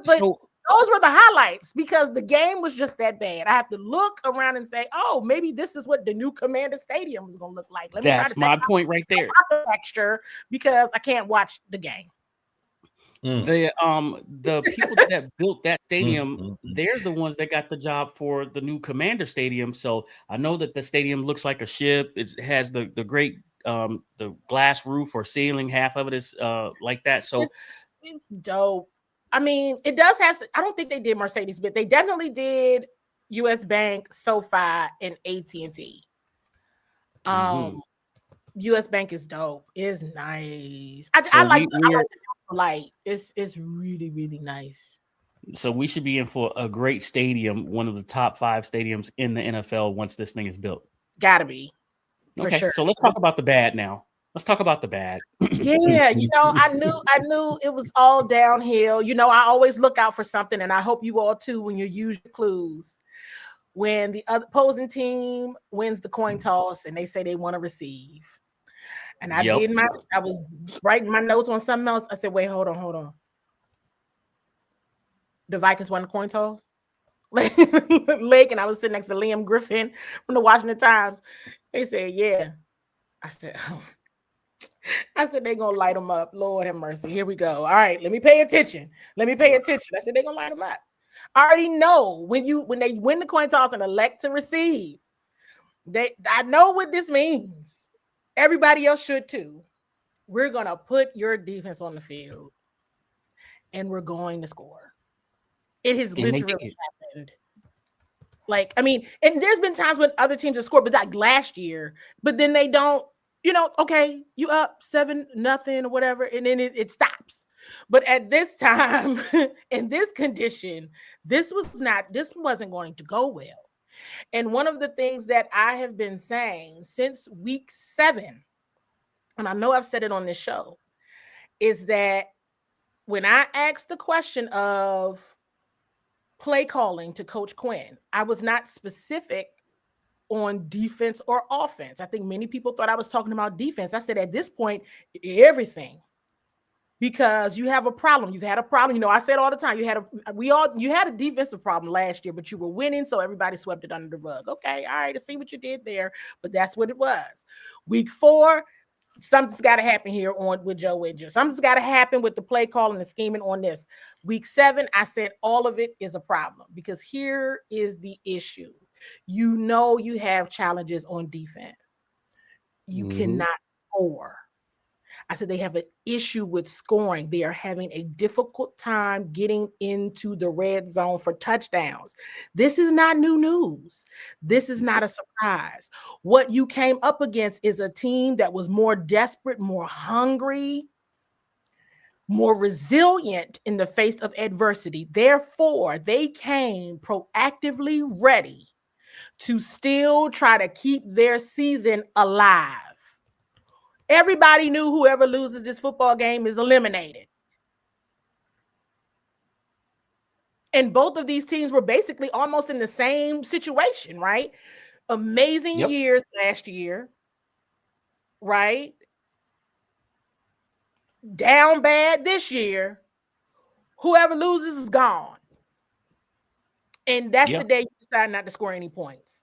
but those were the highlights because the game was just that bad. I have to look around and say, oh, maybe this is what the new Commander Stadium is going to look like. That's my point right there. Texture, because I can't watch the game. The people that built that stadium, they're the ones that got the job for the new Commander Stadium. So I know that the stadium looks like a ship. It has the great the glass roof or ceiling. Half of it is like that. So it's dope. I mean, it does have. I don't think they did Mercedes, but they definitely did U.S. Bank, SoFi, and AT&T. U.S. Bank is dope. It's nice. I like the light. It's really, really nice. So we should be in for a great stadium, one of the top 5 stadiums in the NFL once this thing is built. Gotta be. For sure. So let's talk about the bad now. Let's talk about the bad. Yeah, I knew it was all downhill. I always look out for something, and I hope you all too when you use your clues. When the opposing team wins the coin toss and they say they want to receive. And I was writing my notes on something else. I said, wait, hold on. The Vikings won the coin toss. And I was sitting next to Liam Griffin from the Washington Times. They said, yeah. I said, they're going to light them up. Lord have mercy. Here we go. All right, let me pay attention. I said, they're going to light them up. I already know when they win the coin toss and elect to receive, I know what this means. Everybody else should too. We're going to put your defense on the field and we're going to score. It has literally happened. And there's been times when other teams have scored, but like last year, but then they don't, okay, you up 7-0 or whatever, and then it stops. But at this time, in this condition, this wasn't going to go well. And one of the things that I have been saying since week 7, and I know I've said it on this show, is that when I asked the question of play calling to Coach Quinn, I was not specific on defense or offense. I think many people thought I was talking about defense. I said at this point, everything. Because you have a problem. You've had a problem. I said all the time, you had a defensive problem last year, but you were winning, so everybody swept it under the rug. Okay, all right, I see what you did there, but that's what it was. Week 4, something's got to happen here with Joe Widger. Something's got to happen with the play calling and the scheming on this. Week 7, I said all of it is a problem because here is the issue. You have challenges on defense. You cannot score. I said they have an issue with scoring. They are having a difficult time getting into the red zone for touchdowns. This is not new news. This is not a surprise. What you came up against is a team that was more desperate, more hungry, more resilient in the face of adversity. Therefore, they came proactively ready to still try to keep their season alive. Everybody knew whoever loses this football game is eliminated. And both of these teams were basically almost in the same situation, right? Amazing years last year, right? down bad this year, whoever loses is gone. And that's the day you decide not to score any points.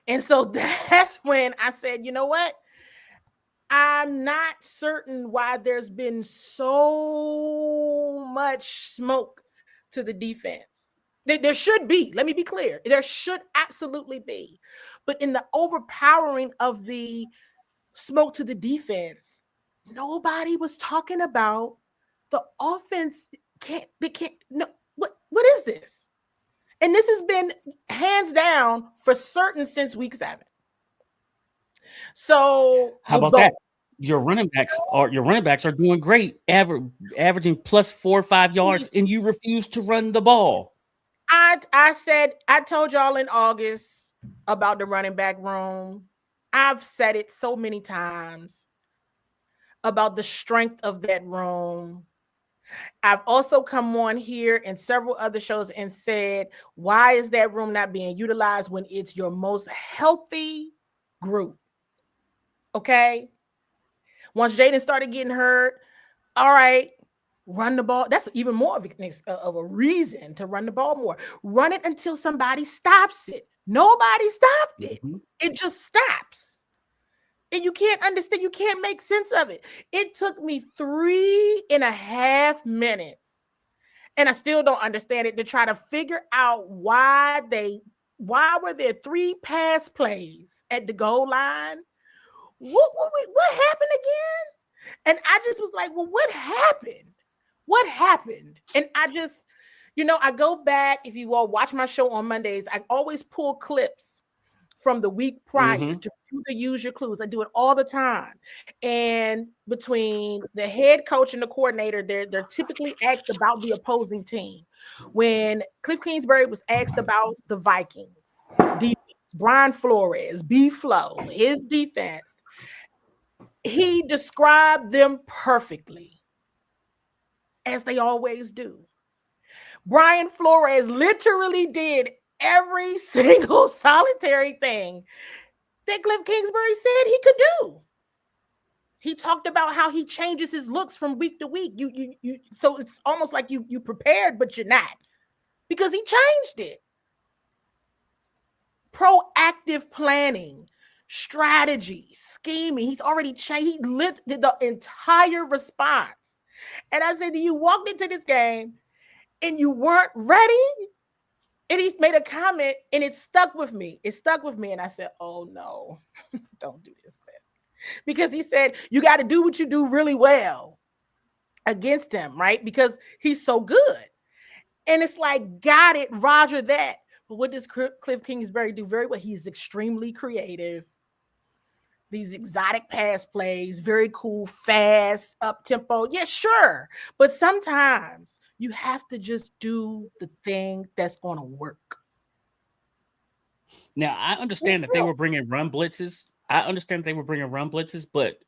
And so that's when I said, you know what? I'm not certain why there's been so much smoke to the defense. There should be. Let me be clear. There should absolutely be. But in the overpowering of the smoke to the defense, nobody was talking about the offense. What is this? And this has been hands down for certain since week 7. So how about that? Your running backs are doing great, averaging plus 4 or 5 yards, and you refuse to run the ball. I told y'all in August about the running back room. I've said it so many times about the strength of that room. I've also come on here and several other shows and said, why is that room not being utilized when it's your most healthy group? Okay. Once Jaden started getting hurt, all right, run the ball. That's even more of a reason to run the ball more. Run it until somebody stops it. Nobody stopped it. It just stops. And you can't understand. You can't make sense of it. It took me 3.5 minutes, and I still don't understand it, to try to figure out why were there 3 pass plays at the goal line? What happened again? And I just was like, well, what happened? What happened? And I just, I go back. If you all watch my show on Mondays, I always pull clips from the week prior to do the use your clues. I do it all the time. And between the head coach and the coordinator, they're typically asked about the opposing team. When Cliff Kingsbury was asked about the Vikings defense, Brian Flores, B-Flow, his defense, he described them perfectly, as they always do. Brian Flores literally did every single solitary thing that Cliff Kingsbury said he could do. He talked about how he changes his looks from week to week. So it's almost like you prepared, but you're not, because he changed it. Proactive planning, strategy, scheming. He's already changed. He did the entire response. And I said, you walked into this game and you weren't ready? And he's made a comment and it stuck with me. And I said, oh no, don't do this, Cliff. Because he said, you got to do what you do really well against him, right? Because he's so good. And it's like, got it, Roger that. But what does Cliff Kingsbury do very well? He's extremely creative. These exotic pass plays, very cool, fast, up tempo. Yeah, sure. But sometimes you have to just do the thing that's going to work. Now, I understand that they were bringing run blitzes. But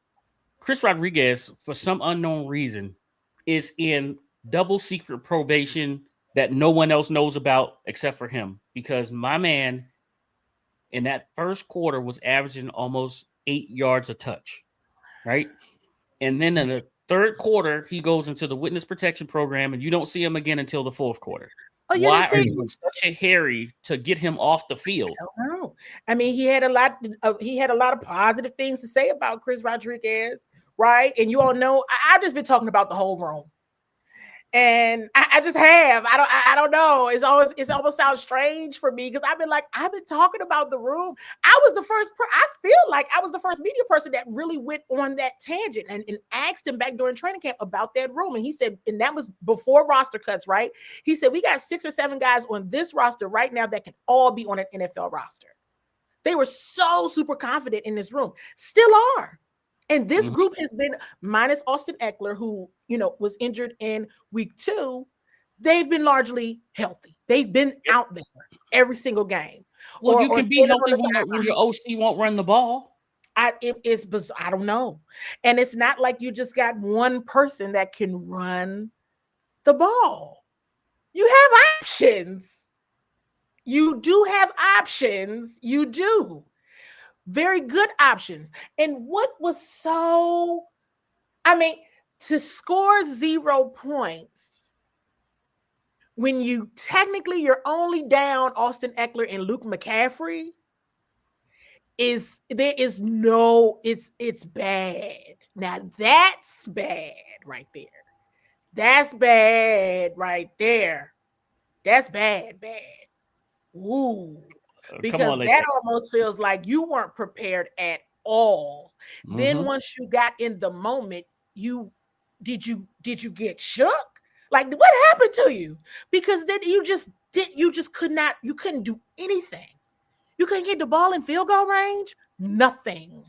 Chris Rodriguez, for some unknown reason, is in double secret probation that no one else knows about except for him. Because my man in that first quarter was averaging almost 8 yards a touch, right? And then in the third quarter, he goes into the witness protection program, and you don't see him again until the fourth quarter. Why are you in such a hurry to get him off the field? I don't know. I mean, he had a lot of positive things to say about Chris Rodriguez, right? And you all know, I've just been talking about the whole room. And I just have. I don't know. It's almost sounds strange for me, because I've been talking about the room. I feel like I was the first media person that really went on that tangent and asked him back during training camp about that room. And he said, and that was before roster cuts, right? He said, we got 6 or 7 guys on this roster right now that can all be on an NFL roster. They were so super confident in this room. Still are. And this group has been, minus Austin Eckler, who, was injured in week 2, they've been largely healthy. They've been out there every single game. Well, you can be healthy when your OC won't run the ball. It's bizarre. I don't know. And it's not like you just got one person that can run the ball. You have options. You do have options. You do. Very good options. And what was to score 0 points when you're only down Austin Eckler and Luke McCaffrey it's bad. Now that's bad right there. That's bad right there. That's bad. Ooh. Because that almost feels like you weren't prepared at all. Mm-hmm. Then once you got in the moment, did you get shook? Like what happened to you? Because then you couldn't do anything. You couldn't get the ball in field goal range. Nothing.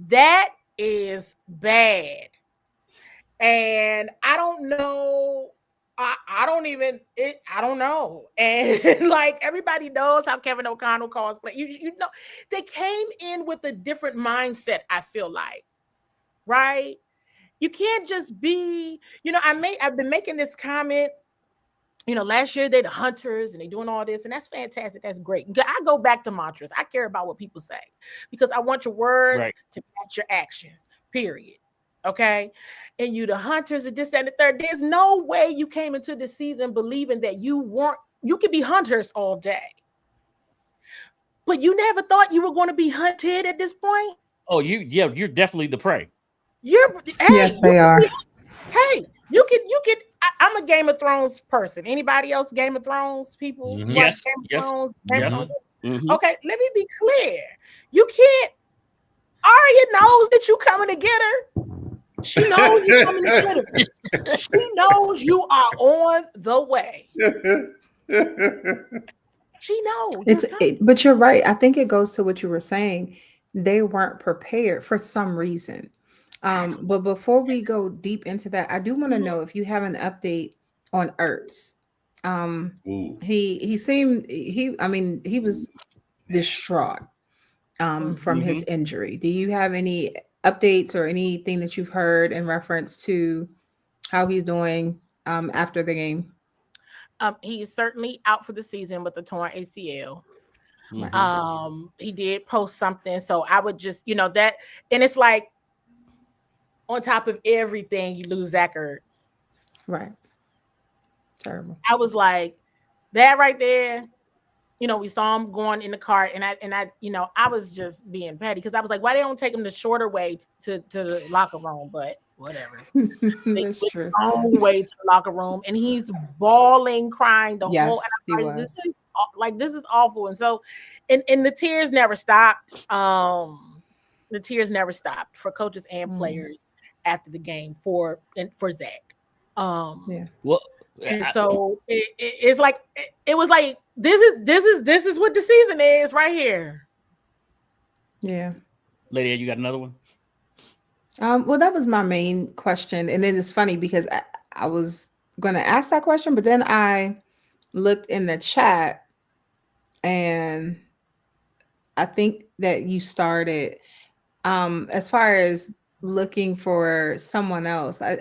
That is bad. And I don't know. I don't know. And like everybody knows how Kevin O'Connell calls play. You know, they came in with a different mindset, I feel like. Right? You can't just be, I've been making this comment. Last year they're the hunters and they're doing all this, and that's fantastic. That's great. I go back to mantras. I care about what people say because I want your words to match your actions, period. Okay. And you the hunters and this, that, and the third. There's no way you came into the season believing that you could be hunters all day. But you never thought you were going to be hunted at this point. Oh, you're definitely the prey. Yes, they are. You can. I'm a Game of Thrones person. Anybody else Game of Thrones people? Mm-hmm. Yes. Game of Thrones? Mm-hmm. Okay, let me be clear. You can't. Arya knows that you coming to get her. She knows you coming to get her. She knows you are on the way. She knows. But you're right. I think it goes to what you were saying. They weren't prepared for some reason. But before we go deep into that, I do want to know if you have an update on Ertz. He was distraught from his injury. Do you have any updates or anything that you've heard in reference to how he's doing after the game? He's certainly out for the season with the torn ACL. He did post something, so I would just that, and it's like on top of everything, you lose Zach Ertz. Right. Terrible. I was like, that right there. We saw him going in the cart, and I was just being petty because I was like, why they don't take him the shorter way to the locker room? But whatever. That's true. Long way to the locker room, and he's bawling, crying the whole. And I'm like, this is awful, and so, and the tears never stopped. The tears never stopped for coaches and players after the game for Zach. Well, and so it's like it was like this is what the season is right here. Yeah, Lydia, you got another one? Well, that was my main question, and then it's funny because I was going to ask that question, but then I looked in the chat, and I think that you started as far as looking for someone else. I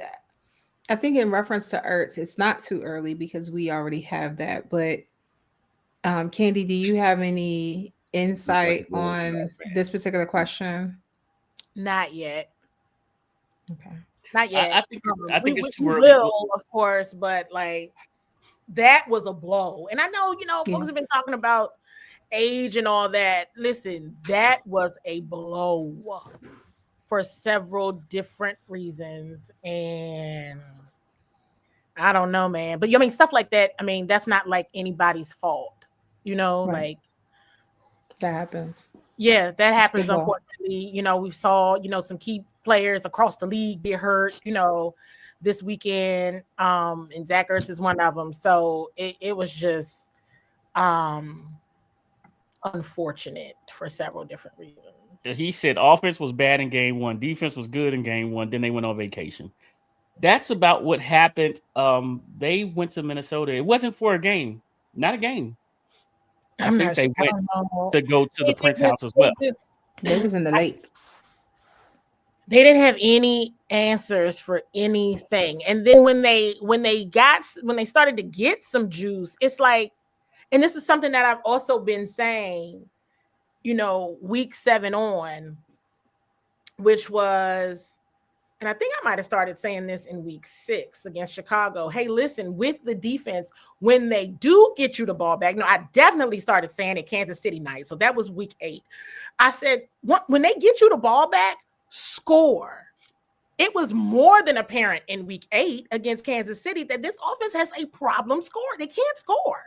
think in reference to Ertz, it's not too early because we already have that. But Candi, do you have any insight on this particular question? Not yet. Okay. Not yet. I think it's too early. Will, of course, but like that was a blow. And I know, folks have been talking about age and all that. Listen, that was a blow for several different reasons. And I don't know, man. But stuff like that, that's not like anybody's fault, Right. like that happens. Yeah, that happens, unfortunately. We saw, some key players across the league get hurt, this weekend. And Zach Ertz is one of them. So it was just unfortunate for several different reasons. He said offense was bad in game one, defense was good in game one, then they went on vacation. That's about what happened. They went to Minnesota. It wasn't for a game, not a game. I think they went to go to the Prince house as well. They was in the lake. They didn't have any answers for anything. And then when they started to get some juice, it's like, and this is something that I've also been saying, week 7 on, which was and I think I might have started saying this in week 6 against Chicago. Hey, listen, with the defense, when they do get you the ball back, no, I definitely started saying it Kansas City night. So that was week 8. I said, when they get you the ball back, score. It was more than apparent in week 8 against Kansas City that this offense has a problem scoring. They can't score.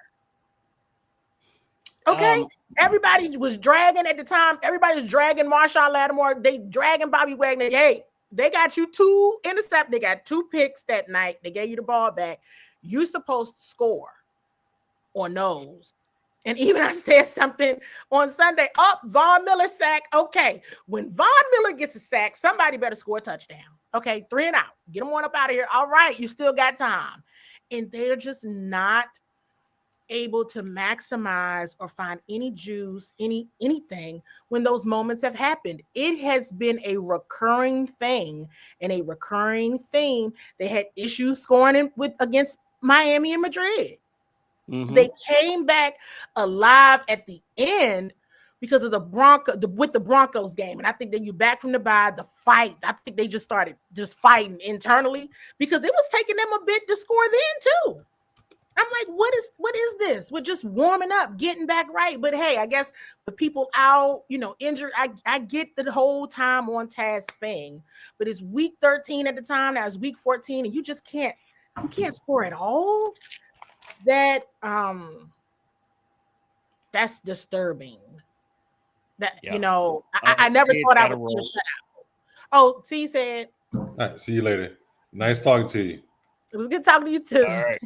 Okay, everybody was dragging at the time. Everybody was dragging Marshawn Lattimore. They dragging Bobby Wagner. Hey, they got you 2 intercepts. They got 2 picks that night. They gave you the ball back. You're supposed to score on those. And even I said something on Sunday. Von Miller sack. Okay, when Von Miller gets a sack, somebody better score a touchdown. Okay, 3 and out. Get them on up out of here. All right, you still got time. And they're just not able to maximize or find any juice, anything when those moments have happened. It has been a recurring thing and a recurring theme. They had issues scoring against Miami and Madrid. Mm-hmm. They came back alive at the end because of the Broncos game. And I think that you back from the bye, the fight, I think they just started fighting internally because it was taking them a bit to score then too. I'm like, what is this? We're just warming up, getting back right. But hey, I guess the people out, injured, I get the whole time on task thing. But it's week 13 at the time. Now it's week 14, and you can't score at all. That's disturbing. That I never thought I would see a shutout. Oh, T said. All right, see you later. Nice talking to you. It was good talking to you too. All right.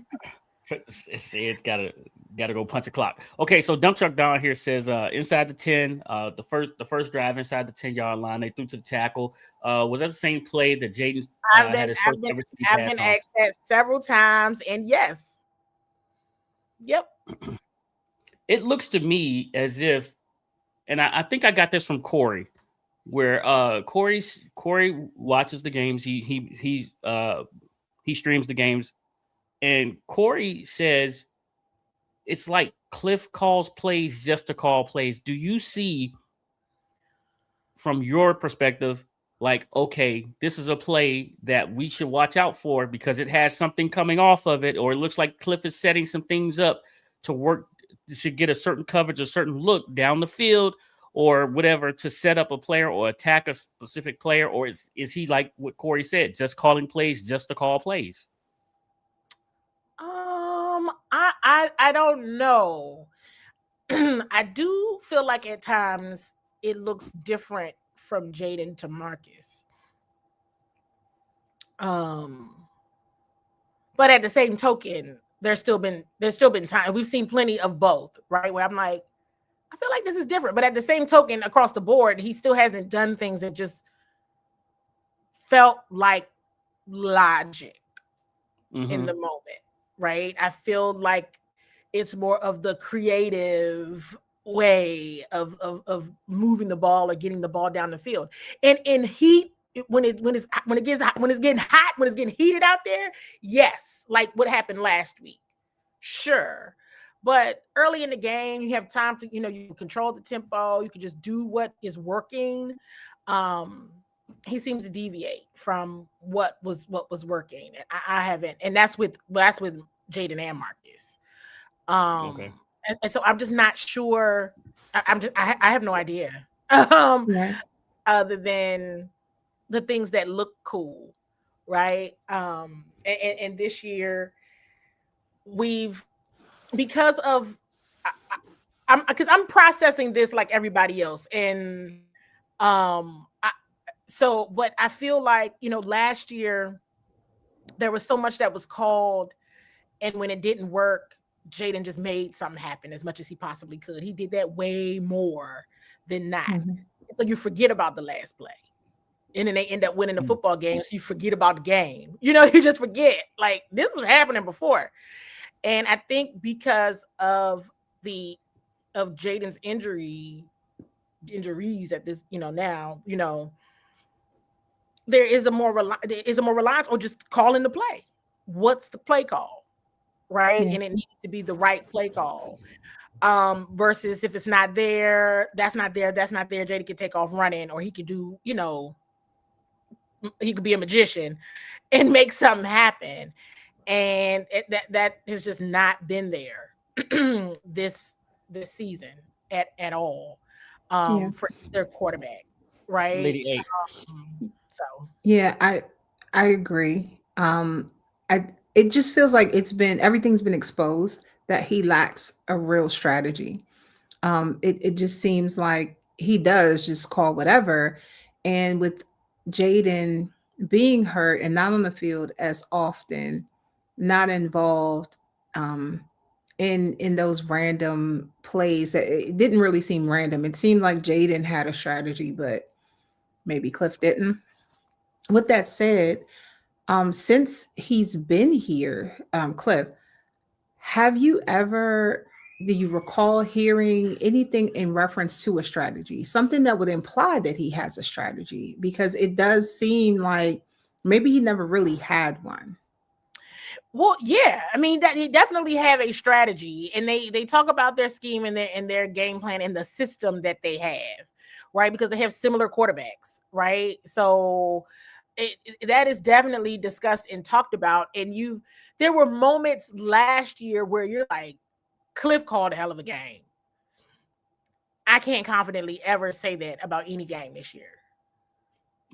It's gotta go punch a clock. Okay, so Dump Truck down here says inside the 10, the first drive inside the 10-yard line, they threw to the tackle. Was that the same play that Jaden had his first ever TD pass? I've been asked that several times, and yes. Yep. It looks to me as if, and I think I got this from Corey, where Corey watches the games. He streams the games. And Corey says it's like Cliff calls plays just to call plays. Do you see, from your perspective, like, okay, this is a play that we should watch out for because it has something coming off of it, or it looks like Cliff is setting some things up to work, should get a certain coverage, a certain look down the field or whatever to set up a player or attack a specific player? Or is he like what Corey said, just calling plays just to call plays? I don't know. I do feel like at times it looks different from Jaden to Marcus. But at the same token, there's still been time. We've seen plenty of both, right? Where I'm like, I feel like this is different. But at the same token, across the board, he still hasn't done things that just felt like logic in the moment. Right. I feel like it's more of the creative way of moving the ball or getting the ball down the field. And in heat, when it's getting hot, when it's getting heated out there, yes, like what happened last week. Sure. But early in the game, you have time to, you control the tempo, you can just do what is working. He seems to deviate from what was working. I haven't, and that's with Jaden and Marcus. Okay. And so I'm just not sure. I have no idea. Other than the things that look cool, right? And this year because I'm processing this like everybody else, and but I feel like, last year there was so much that was called, and when it didn't work, Jaden just made something happen as much as he possibly could. He did that way more than not. So you forget about the last play. And then they end up winning the football game, so you forget about the game. You just forget. Like, this was happening before. And I think because of Jaden's injuries at this, now, there is a more reliance on just calling the play. What's the play call? Right. And it needs to be the right play call. Versus if it's not there, that's not there. Jaden can take off running, or he could do, he could be a magician and make something happen. And that has just not been there this season at all for their quarterback, right? Lady A. So Yeah, I agree. It just feels like everything's been exposed that he lacks a real strategy. It just seems like he does just call whatever, and with Jaden being hurt and not on the field as often, not involved in those random plays, that it didn't really seem random. It seemed like Jaden had a strategy, but maybe Cliff didn't. With that said, since he's been here, Cliff, have you ever, do you recall hearing anything in reference to a strategy? Something that would imply that he has a strategy, because it does seem like maybe he never really had one. Well, yeah, I mean that he definitely have a strategy, and they talk about their scheme and their game plan and the system that they have, right? Because they have similar quarterbacks, right? So that is definitely discussed and talked about. And there were moments last year where you're like, Cliff called a hell of a game. I can't confidently ever say that about any game this year.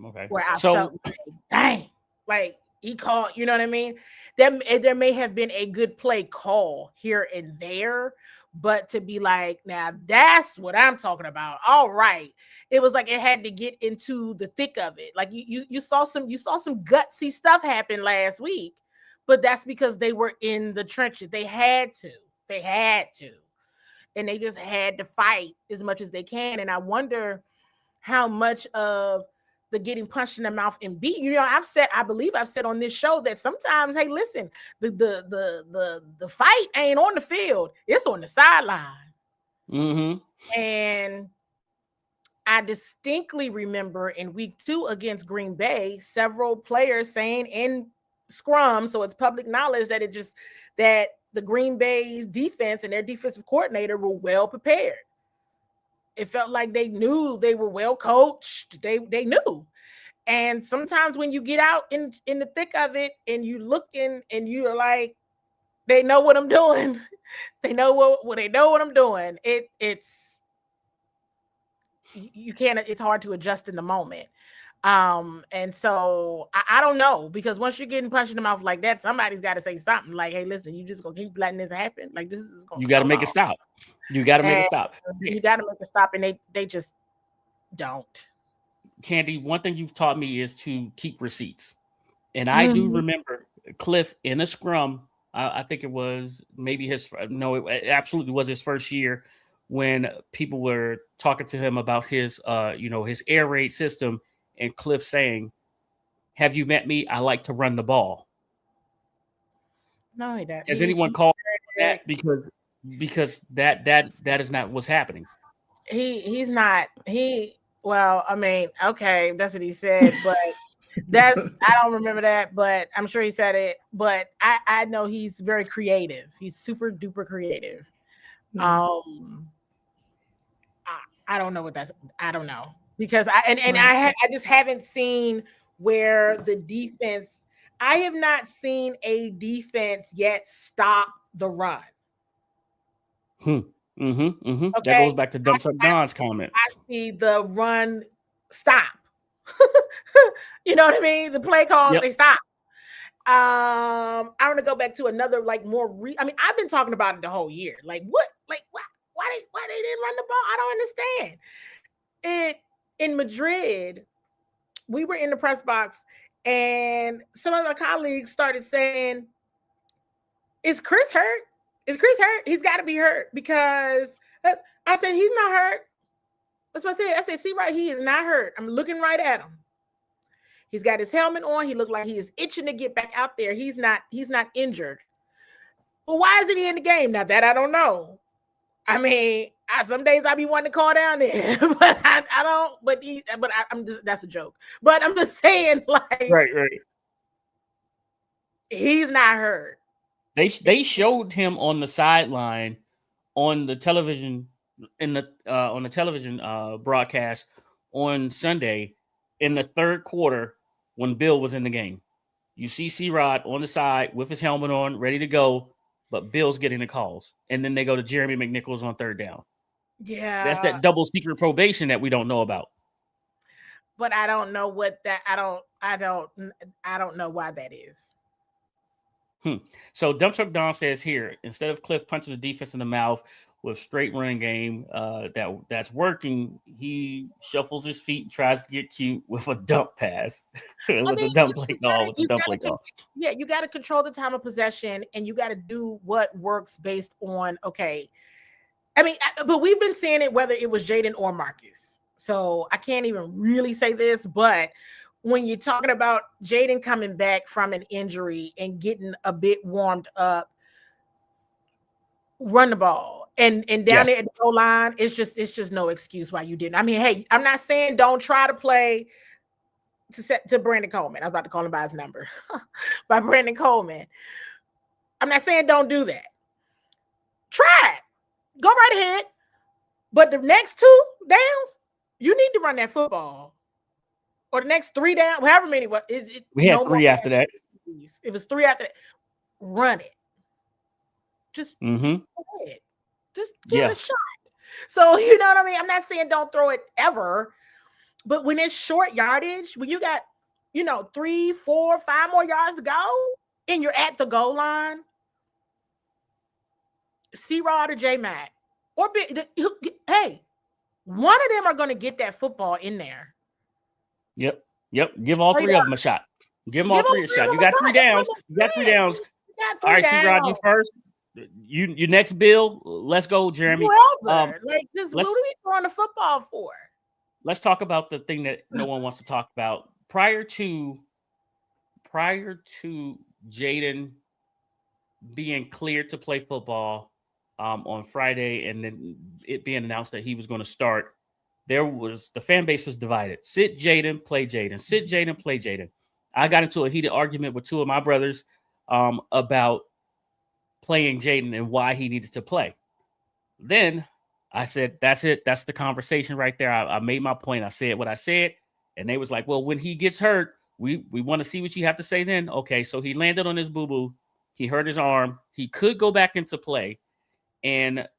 Okay. Where I felt like, dang, like he called, you know what I mean? There may have been a good play call here and there, but to be like, now that's what I'm talking about. All right. It was like it had to get into the thick of it. Like you saw some gutsy stuff happen last week, but that's because they were in the trenches. They had to. And they just had to fight as much as they can. And I wonder how much of the getting punched in the mouth and beat. I believe I've said on this show that sometimes, hey, listen, the fight ain't on the field, it's on the sideline. Mm-hmm. And I distinctly remember in week 2 against Green Bay, several players saying in scrum, so it's public knowledge that the Green Bay's defense and their defensive coordinator were well prepared. It felt like they knew, they were well coached. They knew. And sometimes when you get out in the thick of it and you look in and you're like, they know what I'm doing. They know what I'm doing. It's hard to adjust in the moment. And so I don't know, because once you're getting punched in the mouth like that, somebody's got to say something like, hey, listen, you just gonna keep letting this happen? Like, this is going, you got to make it stop. You got to make it stop. You got to make it stop, and they just don't. Candi, one thing you've taught me is to keep receipts. And I do remember Cliff in a scrum. I think it was maybe it absolutely was his first year, when people were talking to him about his his air raid system, and Cliff saying, "Have you met me? I like to run the ball." No, that has anyone called that? Because that is not what's happening. He's not. Well, I mean, okay, that's what he said, but I don't remember that, but I'm sure he said it. But I know he's very creative. He's super duper creative. I don't know what that's. I don't know, because I just haven't seen where the defense. I have not seen a defense yet stop the run. Okay. That goes back to Don's comment. I see the run stop. You know what I mean? The play calls, they stop. I want to go back to another, like, more I've been talking about it the whole year. Like, why they didn't run the ball? I don't understand. In Madrid, we were in the press box, and some of our colleagues started saying, "Is Chris hurt? Is Chris hurt? He's got to be hurt," because I said, he's not hurt. That's what I said. I said, see, right, he is not hurt. I'm looking right at him. He's got his helmet on. He looked like he is itching to get back out there. He's not injured. Well, why isn't he in the game? Now that I don't know. I mean, some days I be wanting to call down there, but I don't. But I'm just, that's a joke. But I'm just saying, like, right. He's not hurt. They showed him on the sideline on the television broadcast on Sunday in the third quarter, when Bill was in the game. You see C-Rod on the side with his helmet on, ready to go, but Bill's getting the calls. And then they go to Jeremy McNichols on third down. Yeah. That's that double secret probation that we don't know about. But I don't know what that I don't know why that is. So Dump Truck Don says here, instead of Cliff punching the defense in the mouth with straight running game that's working, he shuffles his feet and tries to get cute with a dump pass. with a dump play call. Yeah, you got to control the time of possession, and you got to do what works based on, okay. I mean, but we've been seeing it whether it was Jaden or Marcus. So I can't even really say this, but when you're talking about Jaden coming back from an injury and getting a bit warmed up, run the ball. And down there at the goal line, it's just no excuse why you didn't. I mean, hey, I'm not saying don't try to play to Brandon Coleman. I was about to call him by his number. By Brandon Coleman. I'm not saying don't do that. Try it. Go right ahead. But the next 2 downs, you need to run that football. Or the next 3 downs, however many. We had 3 after that. It was 3 after that. Run it. Just go ahead. Just give it a shot. So, you know what I mean? I'm not saying don't throw it ever. But when it's short yardage, when you got, 3, 4, 5 more yards to go, and you're at the goal line, C-Rod or J-Mac, hey, one of them are going to get that football in there. Yep. Give all 3 of them a shot. Give them all 3 a shot. You got 3 downs. You got 3 downs. All right, C-Rod, you first. You next, Bill. Let's go, Jeremy. What are we throwing the football for? Let's talk about the thing that no one wants to talk about. Prior to Jaden being cleared to play football on Friday, and then it being announced that he was going to start, the fan base was divided. Sit Jaden, play Jaden. Sit Jaden, play Jaden. I got into a heated argument with 2 of my brothers about playing Jaden and why he needed to play. Then I said, that's it. That's the conversation right there. I made my point. I said what I said. And they was like, well, when he gets hurt, we want to see what you have to say then. Okay, so he landed on his boo-boo. He hurt his arm. He could go back into play. And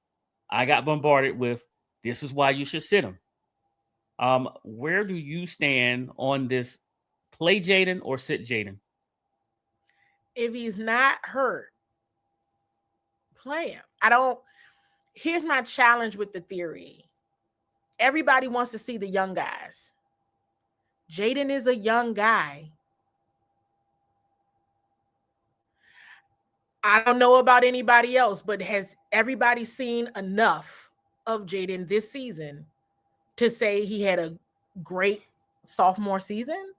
I got bombarded with, this is why you should sit him. Where do you stand on this? Play Jaden or sit Jaden? If he's not hurt, play him. Here's my challenge with the theory. Everybody wants to see the young guys. Jaden is a young guy. I don't know about anybody else, but has everybody seen enough of Jaden this season to say he had a great sophomore season?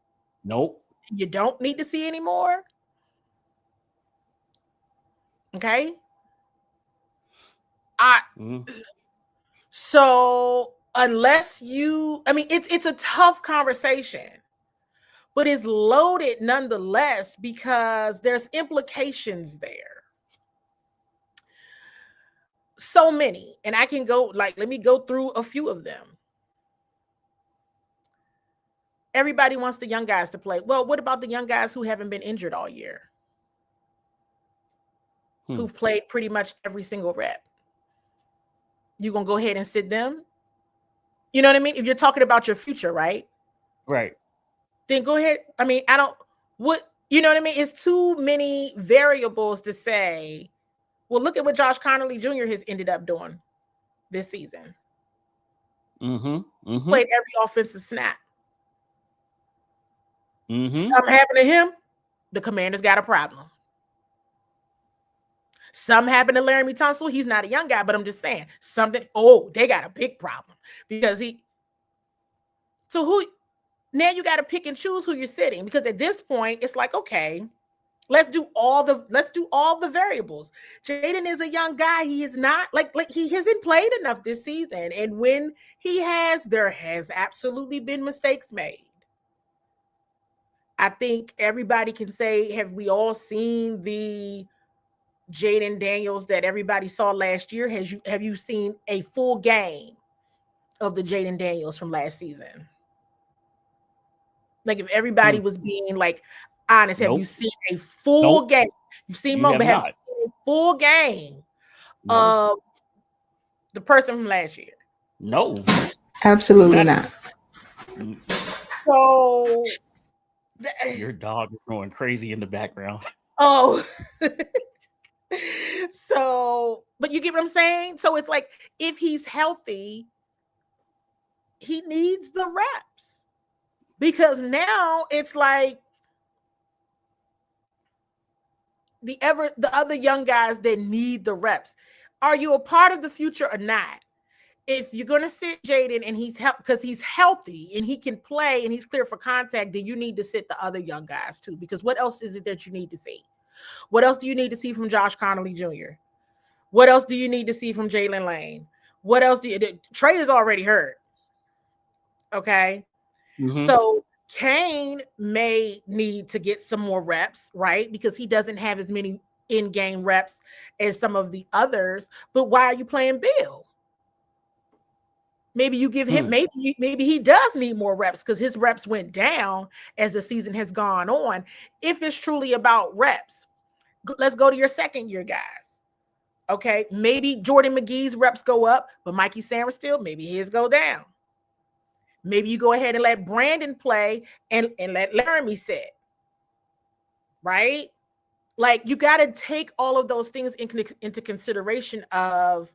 Nope. You don't need to see any more? Okay. So unless it's a tough conversation, but it's loaded nonetheless because there's implications there. So many, and I can go let me go through a few of them. Everybody wants the young guys to play. Well, what about the young guys who haven't been injured all year? Who've played pretty much every single rep? You gonna go ahead and sit them? You know what I mean? If you're talking about your future, right? Right. Then go ahead. I mean, you know what I mean? It's too many variables to say, well, look at what Josh Connolly Jr. has ended up doing this season. Played every offensive snap. Something happened to him, the Commanders got a problem. Something happened to Laramie Tunsil. He's not a young guy, but I'm just saying they got a big problem because now you got to pick and choose who you're sitting, because at this point it's like, okay, let's do all the variables. Jaden is a young guy. He is not he hasn't played enough this season. And when there has absolutely been mistakes made. I think everybody can say, have we all seen the Jaden Daniels that everybody saw last year? Have you seen a full game of the Jaden Daniels from last season? Like if everybody was being like honest, have you seen a full game? You've seen Mo, but have you seen a full game of the person from last year? No. Absolutely not. So your dog is going crazy in the background. Oh. So, but you get what I'm saying? So it's like if he's healthy, he needs the reps. Because now it's like the other young guys that need the reps. Are you a part of the future or not? If you're going to sit Jaden and because he's healthy and he can play and he's clear for contact, then you need to sit the other young guys too. Because what else is it that you need to see? What else do you need to see from Josh Connolly Jr.? What else do you need to see from Jalen Lane? What else Trey is already hurt. Okay. Mm-hmm. So Kane may need to get some more reps, right? Because he doesn't have as many in-game reps as some of the others. But why are you playing Bill? Maybe you give him, maybe he does need more reps because his reps went down as the season has gone on. If it's truly about reps, let's go to your second year guys. Okay, maybe Jordan McGee's reps go up, but Mikey Sanders still, maybe his go down. Maybe you go ahead and let Brandon play and let Laramie sit. Right? Like you got to take all of those things into consideration of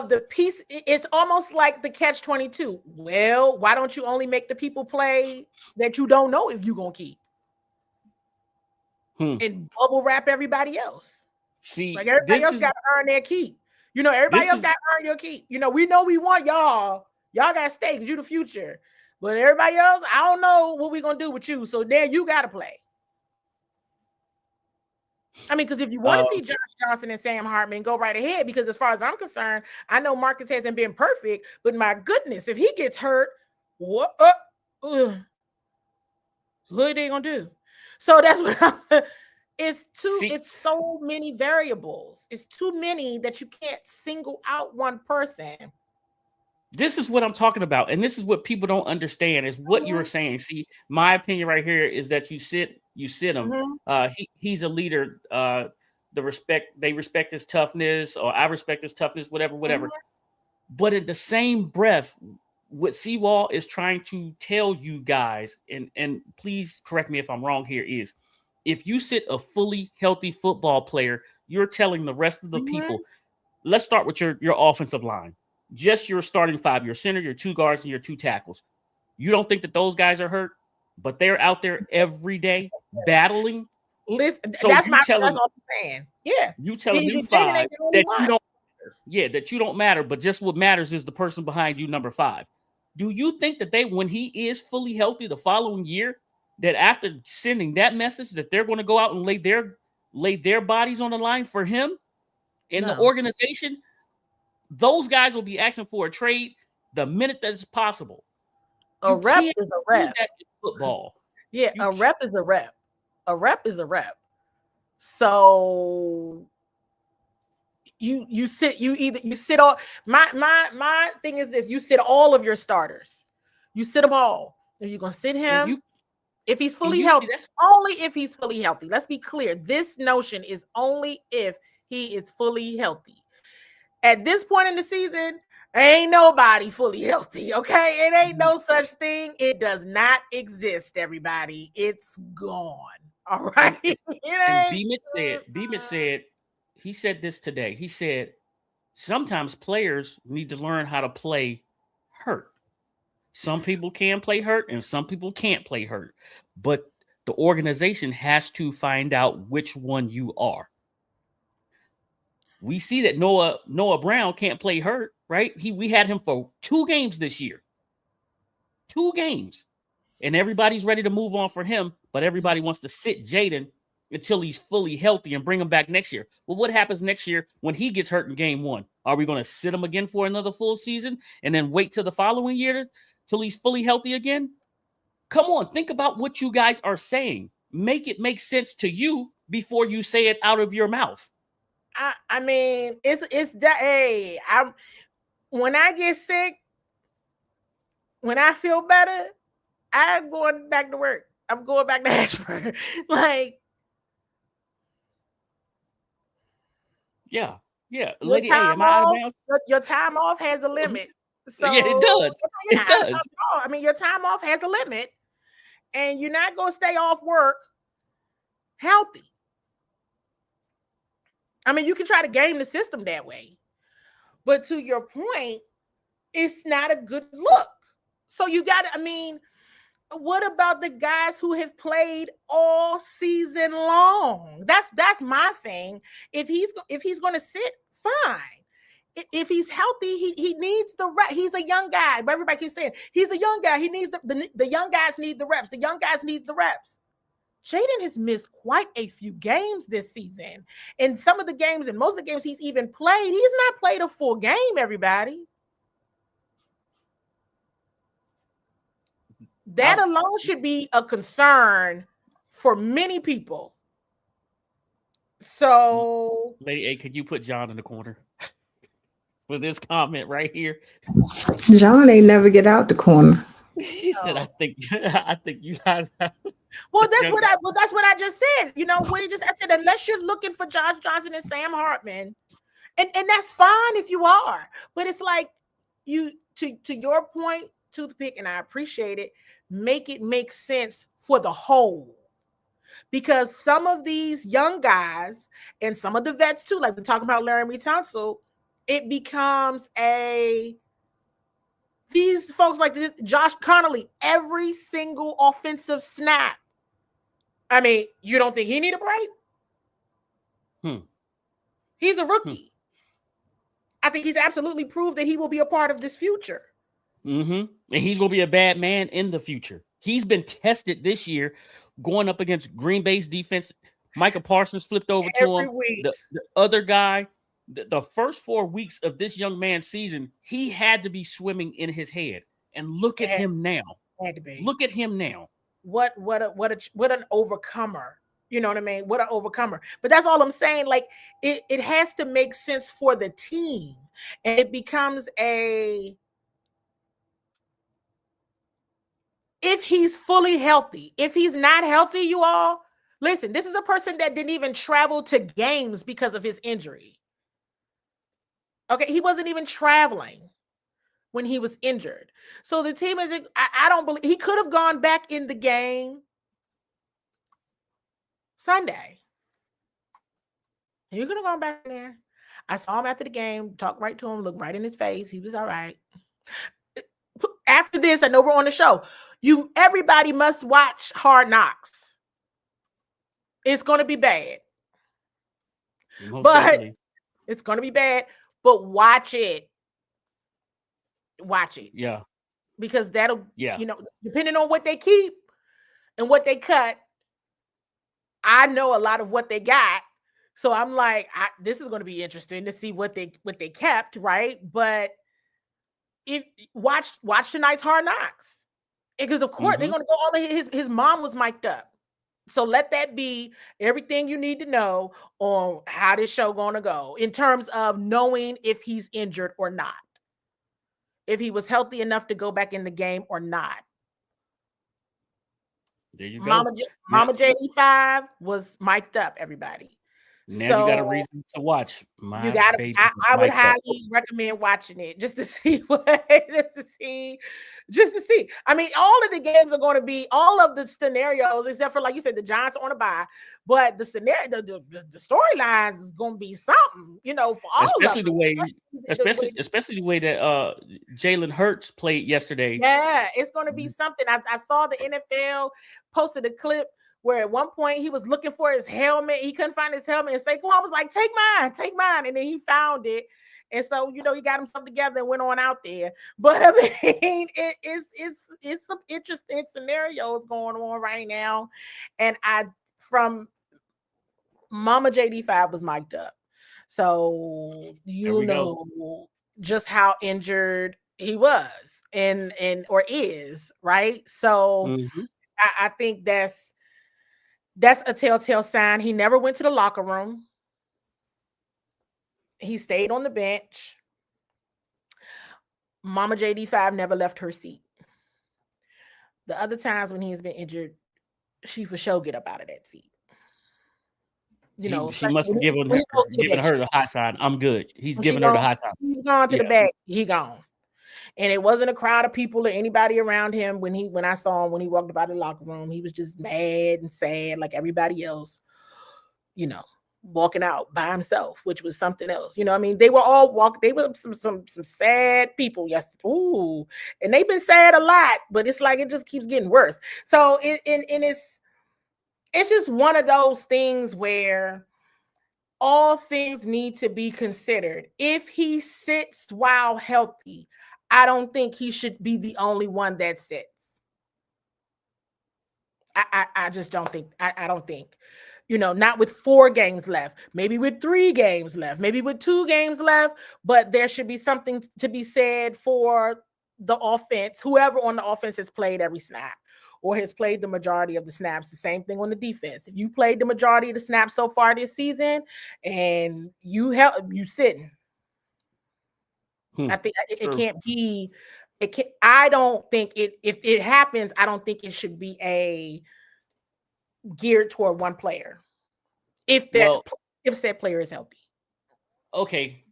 the piece. It's almost like the catch-22. Well, why don't you only make the people play that you don't know if you're going to keep? And bubble wrap everybody else. See, like everybody else got to earn their keep. You know, everybody else got to earn your keep. You know, we want y'all. Y'all got to stay because you're the future. But everybody else, I don't know what we're going to do with you. So then you got to play. I mean, because if you want to see Josh Johnson and Sam Hartman, go right ahead. Because as far as I'm concerned, I know Marcus hasn't been perfect. But my goodness, if he gets hurt, what are they going to do? So that's what it's so many variables. It's too many that you can't single out one person. This is what I'm talking about. And this is what people don't understand is what you were saying. See, my opinion right here is that you sit him. He's a leader. They respect his toughness, or I respect his toughness, whatever. But in the same breath, what CWall is trying to tell you guys, and please correct me if I'm wrong here, is if you sit a fully healthy football player, you're telling the rest of the people, let's start with your offensive line. Just your starting five, your center, your two guards, and your two tackles. You don't think that those guys are hurt, but they're out there every day battling. Listen, so that's what I'm saying. Yeah. You telling them five that you don't matter. Yeah, that you don't matter, but just what matters is the person behind you, number 5. Do you think that when he is fully healthy the following year, that after sending that message that they're going to go out and lay their bodies on the line for him in the organization? Those guys will be asking for a trade the minute that is possible. A rep is a rep. That in football. Yeah, a rep is a rep. A rep is a rep. So you sit all my thing is this: you sit all of your starters. You sit them all. If you're gonna sit him, if he's fully healthy, that's only if he's fully healthy. Let's be clear. This notion is only if he is fully healthy. At this point in the season, ain't nobody fully healthy, okay? It ain't no such thing. It does not exist, everybody. It's gone, all right? Beamish said, he said this today. He said, sometimes players need to learn how to play hurt. Some people can play hurt and some people can't play hurt. But the organization has to find out which one you are. We see that Noah Brown can't play hurt, right? We had him for 2 games this year. 2 games. And everybody's ready to move on for him, but everybody wants to sit Jaden until he's fully healthy and bring him back next year. Well, what happens next year when he gets hurt in game 1? Are we going to sit him again for another full season and then wait till the following year till he's fully healthy again? Come on, think about what you guys are saying. Make it make sense to you before you say it out of your mouth. I mean, it's that. Hey, when I get sick, when I feel better, I'm going back to work. I'm going back to Ashburn. Like, Yeah. your Lady A, time am I out of off, bounds? your time off has a limit. So Yeah, it does. you're It not. does. I mean, your time off has a limit, and you're not going to stay off work healthy. I mean, you can try to game the system that way, but to your point, it's not a good look. So you got to, I mean, what about the guys who have played all season long? That's my thing. If he's going to sit, fine. If he's healthy, he needs the rep. He's a young guy, but everybody keeps saying he's a young guy. He needs the young guys need the reps. The young guys need the reps. Jaden has missed quite a few games this season. And some of the games, and most of the games he's even played, he's not played a full game, everybody. That alone should be a concern for many people. So, Lady A, could you put John in the corner for this comment right here? John ain't never get out the corner. He said, "I think you guys." Well, that's what I just said. You know, I said unless you're looking for Josh Johnson and Sam Hartman, and that's fine if you are, but it's like you to your point, Toothpick, and I appreciate it. Make it make sense for the whole, because some of these young guys and some of the vets too, like we're talking about Laramie Tunsil, it becomes these folks like this, Josh Connolly, every single offensive snap. I mean, you don't think he need a break? He's a rookie. I think he's absolutely proved that he will be a part of this future. And he's going to be a bad man in the future. He's been tested this year going up against Green Bay's defense. Micah Parsons flipped over to him. The other guy, the first 4 weeks of this young man's season, he had to be swimming in his head. And look at him now. Look at him now. What an overcomer. You know what I mean? What an overcomer. But that's all I'm saying. Like, it has to make sense for the team. And it becomes if he's fully healthy. If he's not healthy, you all, listen, this is a person that didn't even travel to games because of his injury. Okay, he wasn't even traveling when he was injured. So the team is, I don't believe, he could have gone back in the game Sunday. He could have gone back in there. I saw him after the game, talked right to him, looked right in his face. He was all right. After this, I know we're on the show. Everybody must watch Hard Knocks. It's going to be bad. It's going to be bad, but watch it. Watch it. Yeah. Because that'll, depending on what they keep and what they cut, I know a lot of what they got. So I'm like, this is going to be interesting to see what they kept, right? But watch tonight's Hard Knocks, because of course they're going to go all his mom was mic'd up. So let that be everything you need to know on how this show going to go in terms of knowing if he's injured or not, if he was healthy enough to go back in the game or not. There you go. Mama JD5 was mic'd up, everybody. Now you got a reason to watch. I would highly recommend watching it just to see just to see. I mean, all of the games are going to be all of the scenarios, except for, like you said, the Giants on a bye. But the scenario, the storylines is going to be something, for all especially of them. Especially the way that Jalen Hurts played yesterday. Yeah, it's going to be something. I saw the NFL posted a clip where at one point he was looking for his helmet. He couldn't find his helmet, and Saquon was like, take mine. And then he found it. And so, he got himself together and went on out there. But I mean, it's some interesting scenarios going on right now. And from Mama JD5 was mic'd up. So just how injured he was or is, right? So I think that's a telltale sign. He never went to the locker room. He stayed on the bench. Mama JD5 never left her seat. The other times when he's been injured, she for sure get up out of that seat. You know, She must have given when her the high sign. I'm good. He's when giving her the high sign. He's gone to the back. He gone. And it wasn't a crowd of people or anybody around him when I saw him when he walked about the locker room. He was just mad and sad like everybody else, you know, walking out by himself, which was something else. You know, I mean, they were all they were some sad people yesterday. Ooh, and they've been sad a lot, but it's like it just keeps getting worse. So it's just one of those things where all things need to be considered. If he sits while healthy, I don't think he should be the only one that sits. I just don't think. I don't think. You know, not with 4 games left, maybe with 3 games left, maybe with 2 games left, but there should be something to be said for the offense, whoever on the offense has played every snap or has played the majority of the snaps. The same thing on the defense. If you played the majority of the snaps so far this season and you sitting, I think it can't be. It can. I don't think it. If it happens, I don't think it should be geared toward one player. If said player is healthy. Okay.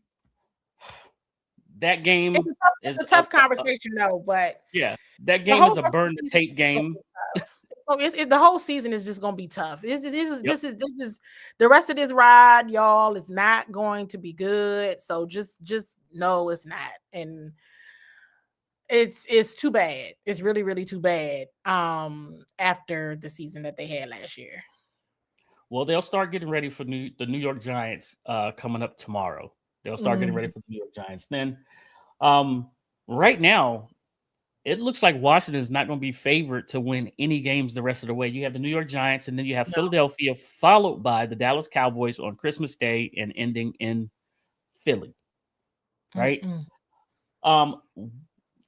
That game it's a tough conversation, though. But yeah, that game is a burn the tape game. The whole season is just going to be tough. This is the rest of this ride, y'all. Is not going to be good. So just know it's not, and it's too bad. It's really, really too bad. After the season that they had last year. Well, they'll start getting ready for the New York Giants coming up tomorrow. They'll start getting ready for the New York Giants. Then, right now, it looks like Washington is not going to be favored to win any games the rest of the way. You have the New York Giants, and then you have Philadelphia, followed by the Dallas Cowboys on Christmas Day and ending in Philly. Right?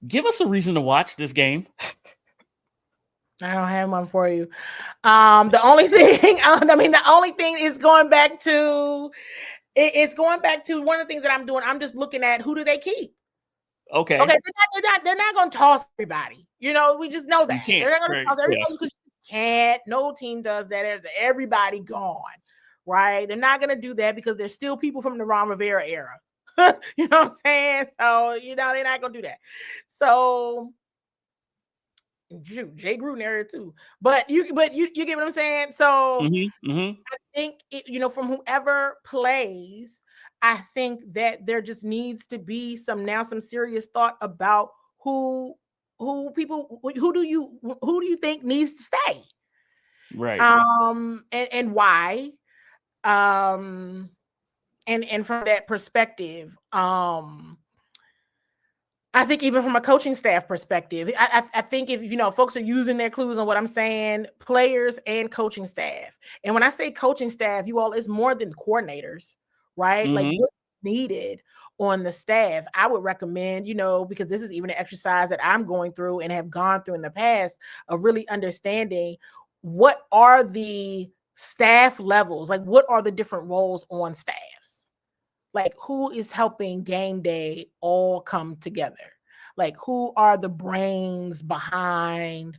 Give us a reason to watch this game. I don't have one for you. The only thing is going back to one of the things that I'm doing. I'm just looking at who do they keep. Okay. They're not going to toss everybody. You know, we just know that they're not going to toss everybody because you can't. No team does that. Everybody gone, right? They're not going to do that because there's still people from the Ron Rivera era. You know what I'm saying? So they're not going to do that. So. Jay Gruden area too, but you get what I'm saying. So I think from whoever plays, I think that there just needs to be some serious thought about who do you think needs to stay, right? And why, and from that perspective, I think even from a coaching staff perspective, I think if folks are using their clues on what I'm saying, players and coaching staff. And when I say coaching staff, you all, it's more than coordinators, right? Like what's needed on the staff. I would recommend, because this is even an exercise that I'm going through and have gone through in the past of really understanding what are the staff levels, like what are the different roles on staffs. Like who is helping game day all come together? Like who are the brains behind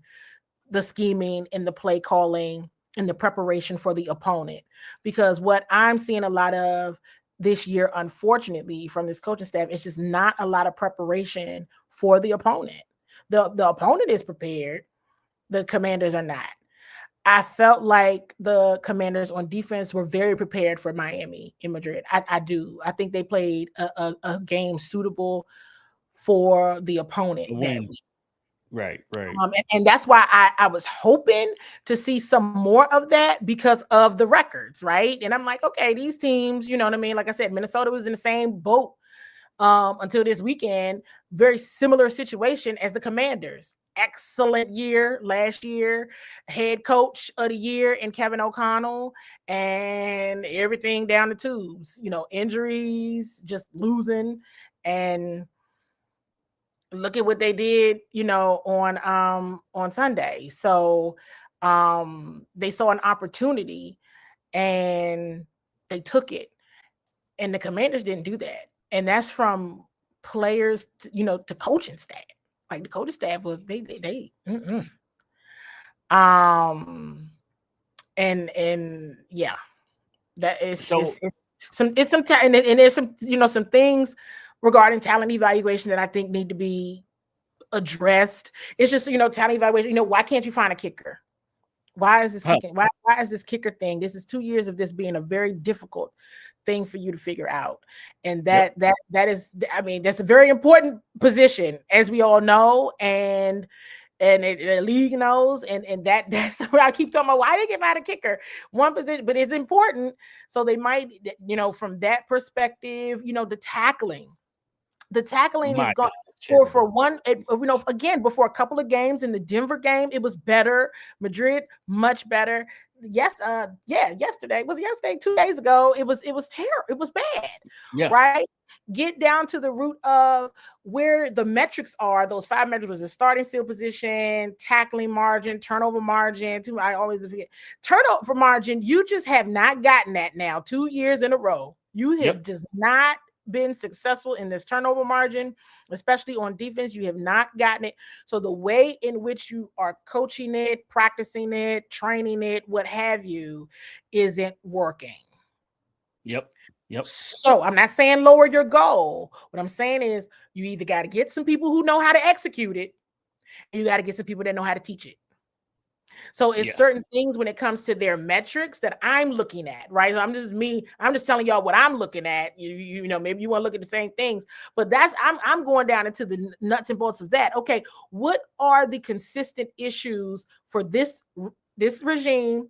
the scheming and the play calling and the preparation for the opponent? Because what I'm seeing a lot of this year, unfortunately, from this coaching staff, is just not a lot of preparation for the opponent. The opponent is prepared. The Commanders are not. I felt like the Commanders on defense were very prepared for Miami in Madrid. I do. I think they played a game suitable for the opponent that week. Right. And that's why I was hoping to see some more of that because of the records, right? And I'm like, okay, these teams, you know what I mean? Like I said, Minnesota was in the same boat until this weekend. Very similar situation as the Commanders. Excellent year last year, head coach of the year in Kevin O'Connell, and everything down the tubes, injuries, just losing. And look at what they did, on Sunday. So they saw an opportunity and they took it. And the Commanders didn't do that. And that's from players, to coaching staff. Like the coaching staff was they And yeah, that is So- it's some and there's some some things regarding talent evaluation that I think need to be addressed. It's just talent evaluation. Why can't you find a kicker? Why is this kicking? Why is this kicker thing? This is 2 years of this being a very difficult thing for you to figure out. And that is, I mean, that's a very important position, as we all know, and the league knows, and that's what I keep talking about. Why they give out a kicker? One position, but it's important. So they might, from that perspective, the tackling. The tackling is gone for one, again, before a couple of games. In the Denver game, it was better. Madrid, much better. Yesterday, 2 days ago, it was terrible. It was bad. Yeah. Right. Get down to the root of where the metrics are. Those 5 metrics was the starting field position, tackling margin, turnover margin. I always forget turnover margin. You just have not gotten that now 2 years in a row. You have just not been successful in this turnover margin, especially on defense. You have not gotten it. So the way in which you are coaching it, practicing it, training it, what have you, isn't working. Yep. So I'm not saying lower your goal. What I'm saying is you either got to get some people who know how to execute it, and you got to get some people that know how to teach it. So it's certain things when it comes to their metrics that I'm looking at, right? So I'm just telling y'all what I'm looking at. You know, maybe you want to look at the same things, but I'm going down into the nuts and bolts of that. Okay, what are the consistent issues for this regime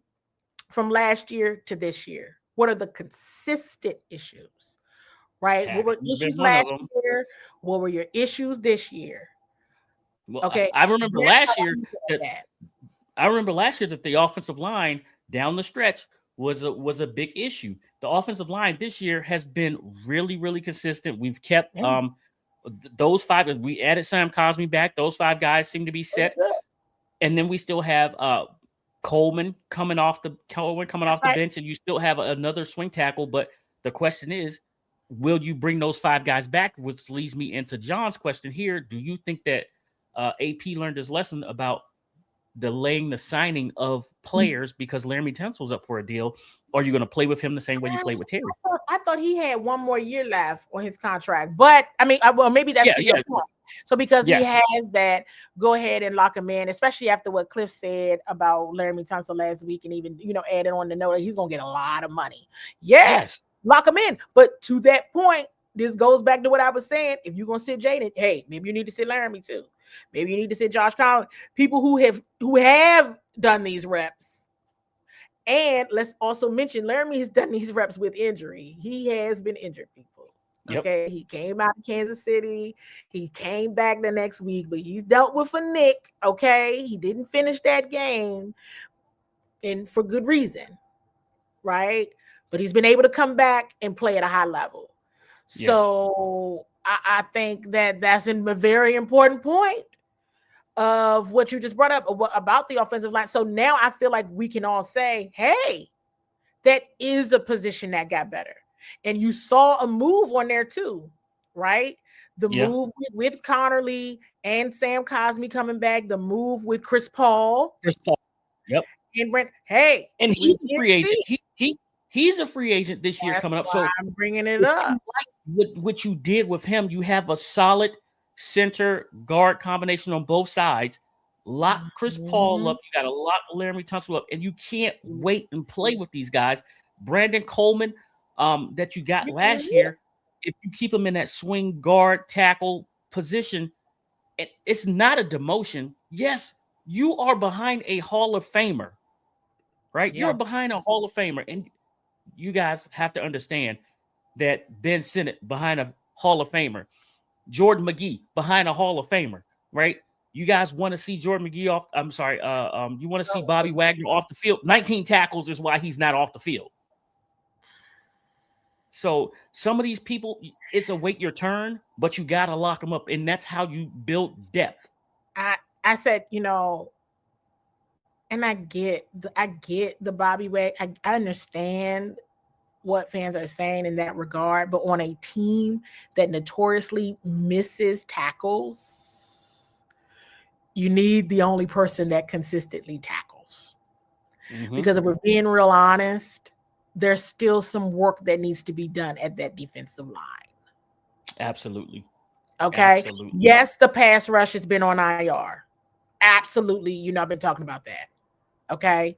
from last year to this year? What are the consistent issues, right? What were issues last year? What were your issues this year? Well, okay, I remember last year that the offensive line down the stretch was a big issue. The offensive line this year has been really, really consistent. We've kept those 5. We added Sam Cosmi back. Those 5 guys seem to be set, and then we still have Coleman coming off the bench, and you still have another swing tackle. But the question is, will you bring those 5 guys back? Which leads me into John's question here. Do you think that AP learned his lesson about delaying the signing of players because Laramie Tunsil's up for a deal? Or are you going to play with him the same way you played with Terry? I thought he had 1 more year left on his contract, but I mean, well, maybe that's your point. So because he has that, go ahead and lock him in, especially after what Cliff said about Laramie Tunsil last week, and even added on the note that he's going to get a lot of money. Yes, lock him in. But to that point, this goes back to what I was saying. If you're going to sit Jaden, hey, maybe you need to sit Laramie too. Maybe you need to sit Josh Collins, people who have done these reps. And let's also mention Laramie has done these reps with injury. He has been injured, people. Okay, he came out of Kansas City. He came back the next week, but he's dealt with a nick. Okay, he didn't finish that game, and for good reason, right? But he's been able to come back and play at a high level. So I think that's a very important point of what you just brought up about the offensive line. So now I feel like we can all say, hey, that is a position that got better. And you saw a move on there too, right? The move with Connerly and Sam Cosmi coming back, the move with Chris Paul. Yep. And Brent, hey. And he's a free agent. He's a free agent this year coming up. So I'm bringing it up. What you did with him, you have a solid center guard combination on both sides. Lock Chris Paul up. You got to lock Laramie Tunsil up, and you can't wait and play with these guys. Brandon Coleman, that you got last year, if you keep him in that swing guard tackle position, it's not a demotion. Yes, you are behind a Hall of Famer, right? You're behind a Hall of Famer, and you guys have to understand that Ben Sinnott behind a Hall of Famer, Jordan McGee behind a Hall of Famer, right? You guys want to see Jordan McGee off. I'm sorry. You want to see Bobby Wagner off the field. 19 tackles is why he's not off the field. So some of these people, it's a wait your turn, but you got to lock them up. And that's how you build depth. I said, and I get the Bobby Wagner. I understand what fans are saying in that regard, but on a team that notoriously misses tackles, you need the only person that consistently tackles. Mhm. Because if we're being real honest, there's still some work that needs to be done at that defensive line. Absolutely. Okay. Absolutely. Yes, the pass rush has been on IR. Absolutely. I've been talking about that. Okay.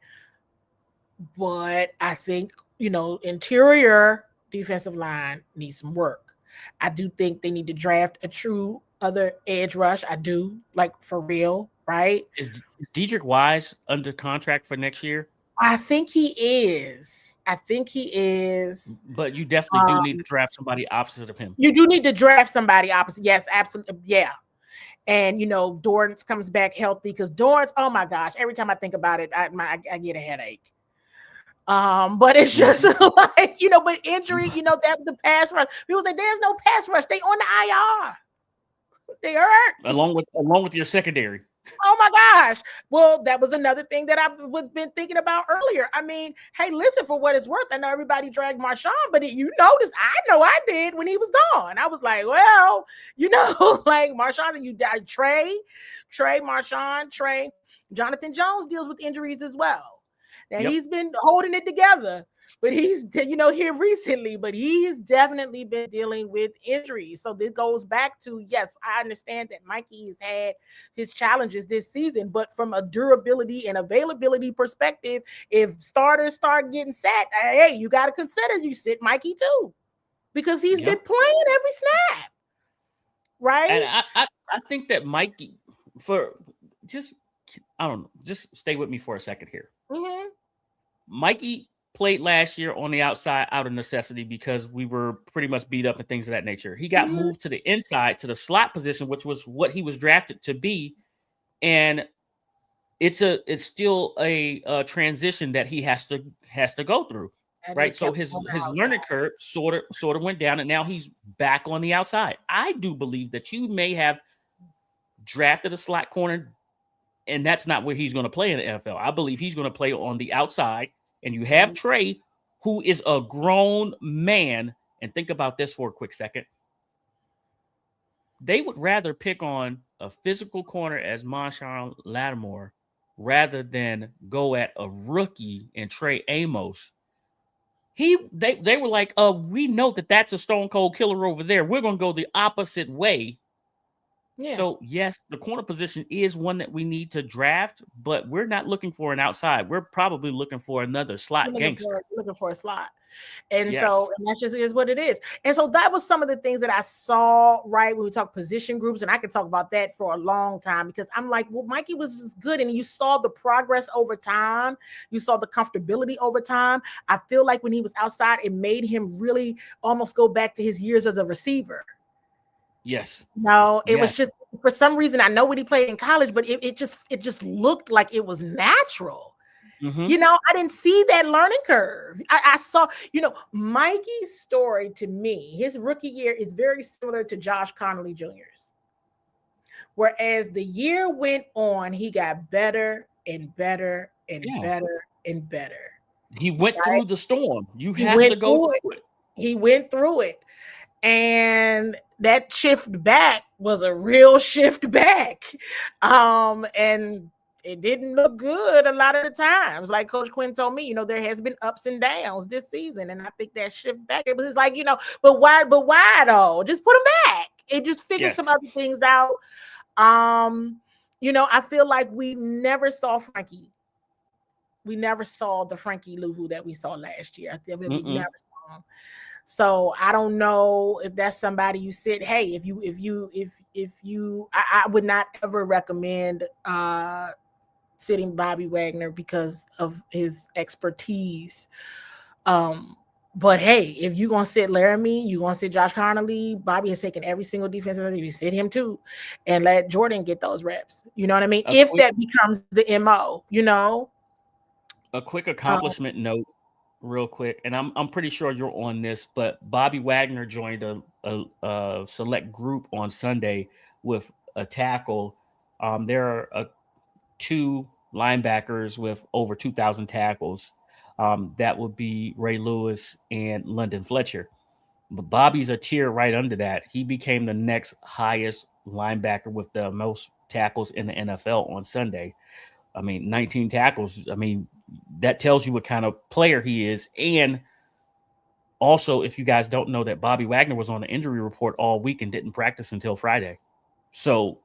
But I think, interior defensive line needs some work. I do think they need to draft a true other edge rush. I do, like, for real, right? Is Dedrick Wise under contract for next year? I think he is. But you definitely do need to draft somebody opposite of him. You do need to draft somebody opposite. Yes, absolutely. Yeah. And, Dorrance comes back healthy because Dorrance, oh my gosh, every time I think about it, I get a headache. But it's just like, but injury, that the pass rush. People say there's no pass rush. They on the IR. They hurt. Along with your secondary. Oh my gosh. Well, that was another thing that I've been thinking about earlier. I mean, hey, listen, for what it's worth, I know everybody dragged Marshawn, but you noticed, I know I did when he was gone. I was like, well, like Marshawn and you died. Trey, Marshawn, Trey. Jonathan Jones deals with injuries as well. Now he's been holding it together, but he's, here recently, but he's definitely been dealing with injuries. So this goes back to, yes, I understand that Mikey has had his challenges this season, but from a durability and availability perspective, if starters start getting sat, hey, you got to consider you sit Mikey too, because he's been playing every snap. Right. And I think that Mikey, just stay with me for a second here. Mm-hmm. Mikey played last year on the outside out of necessity because we were pretty much beat up and things of that nature. He got moved to the inside, to the slot position, which was what he was drafted to be. And it's still a transition that he has to go through. Right. So his learning curve sort of went down, and now he's back on the outside. I do believe that you may have drafted a slot corner, and that's not where he's going to play in the NFL. I believe he's going to play on the outside. And you have Trey, who is a grown man. And think about this for a quick second. They would rather pick on a physical corner as Marshawn Lattimore rather than go at a rookie and Trey Amos. They were like, we know that that's a stone cold killer over there. We're going to go the opposite way. Yeah. So, yes, the corner position is one that we need to draft, but we're not looking for an outside. We're probably looking for another slot gangster. Looking for a slot. And so, and that just is what it is. And so that was some of the things that I saw, right, when we talk position groups, and I could talk about that for a long time, because I'm like, well, Mikey was good, and you saw the progress over time. You saw the comfortability over time. I feel like when he was outside, it made him really almost go back to his years as a receiver. Yes. No, it was just, for some reason, I know what he played in college, but it just looked like it was natural. Mm-hmm. I didn't see that learning curve. I saw, Mikey's story, to me, his rookie year is very similar to Josh Connolly Jr.'s. Whereas the year went on, he got better and better and better and better. He went through the storm. You have to go through it. He went through it. And that shift back was a real shift back. And it didn't look good a lot of the times. Like Coach Quinn told me, there has been ups and downs this season. And I think that shift back, it was like, but why though? Just put him back. It just figured some other things out. I feel like we never saw Frankie. We never saw the Frankie Louvu that we saw last year. I think we never saw him. So I don't know if that's somebody you said, hey, if you, I would not ever recommend sitting Bobby Wagner because of his expertise. But hey, if you're going to sit Laramie, you're going to sit Josh Connolly, Bobby has taken every single defensive, you sit him too, and let Jordan get those reps. You know what I mean? If that becomes the MO, A quick accomplishment note. Real quick, and I'm pretty sure you're on this, but Bobby Wagner joined a select group on Sunday with a tackle. There are 2 linebackers with over 2,000 tackles. That would be Ray Lewis and London Fletcher. But Bobby's a tier right under that. He became the next highest linebacker with the most tackles in the NFL on Sunday. I mean, 19 tackles. I mean, that tells you what kind of player he is. And also, if you guys don't know, that Bobby Wagner was on the injury report all week and didn't practice until Friday. So,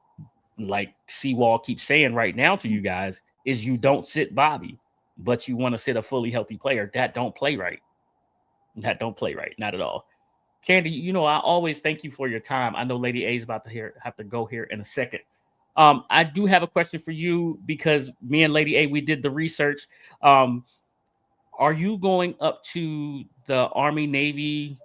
like CWall keeps saying right now to you guys, is you don't sit Bobby, but you want to sit a fully healthy player. That don't play right. That don't play right. Not at all. Candi, I always thank you for your time. I know Lady A is about to have to go here in a second. I do have a question for you because me and Lady A, we did the research. Are you going up to the Army Navy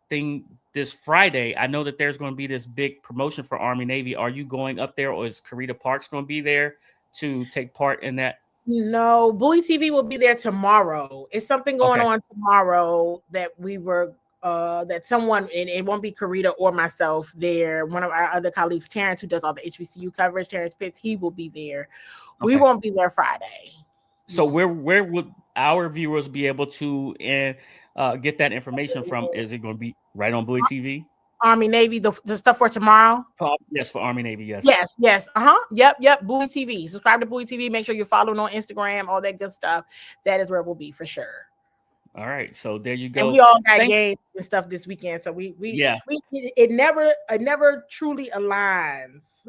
thing this Friday? I know that there's going to be this big promotion for Army Navy. Are you going up there, or is Karita Parks going to be there to take part in that? No, Bowie TV will be there tomorrow. It's something going on tomorrow that we were that someone, and it won't be Karita or myself there. One of our other colleagues, Terrence, who does all the HBCU coverage, Terrence Pitts, he will be there. We won't be there Friday. So where would our viewers be able to get that information from? Is it going to be right on Bowie TV? Army Navy, the stuff for tomorrow? Yes, for Army Navy, yes. Yes. Yep. Bowie TV. Subscribe to Bowie TV. Make sure you're following on Instagram, all that good stuff. That is where we'll be for sure. All right, so there you go. And we all got games and stuff this weekend, so it never truly aligns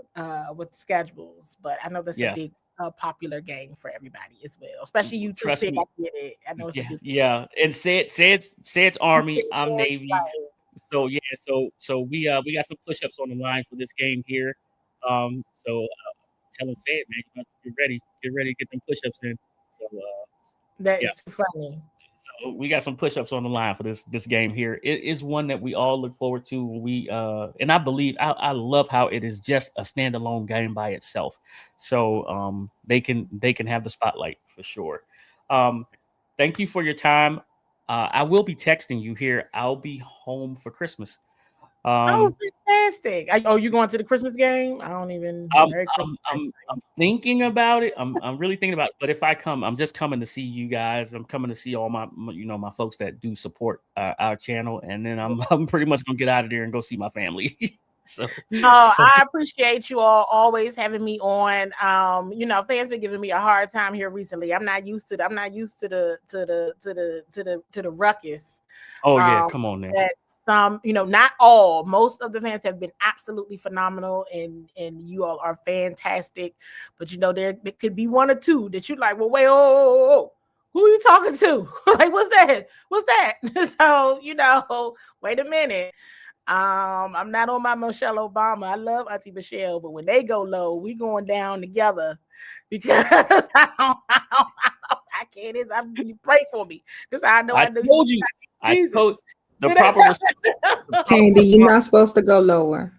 with schedules, but I know that's a big popular game for everybody as well, especially you. Trust me. I get it. I know it's and say it's Army, I'm Navy. So so we got some push-ups on the line for this game here. So tell them, say it, man. You get ready, get them push-ups in. So that is too funny. So we got some push-ups on the line for this game here. It is one that we all look forward to. We and I believe I love how it is just a standalone game by itself. So they can have the spotlight for sure. Thank you for your time. I will be texting you here. I'll be home for Christmas. Fantastic! You going to the Christmas game? I don't even. I'm thinking about it. I'm really thinking about it. But if I come, I'm just coming to see you guys. I'm coming to see all my my folks that do support our channel, and then I'm pretty much gonna get out of there and go see my family. I appreciate you all always having me on. Fans been giving me a hard time here recently. I'm not used to the ruckus. Oh yeah, come on now. Some, not all. Most of the fans have been absolutely phenomenal, and you all are fantastic. But there could be one or two that you're like, well, wait, who are you talking to? Like, what's that? So, wait a minute. I'm not on my Michelle Obama. I love Auntie Michelle, but when they go low, we going down together because I can't. You pray for me because I know. I told you. Jesus. I told the proper Candi, you're not supposed to go lower.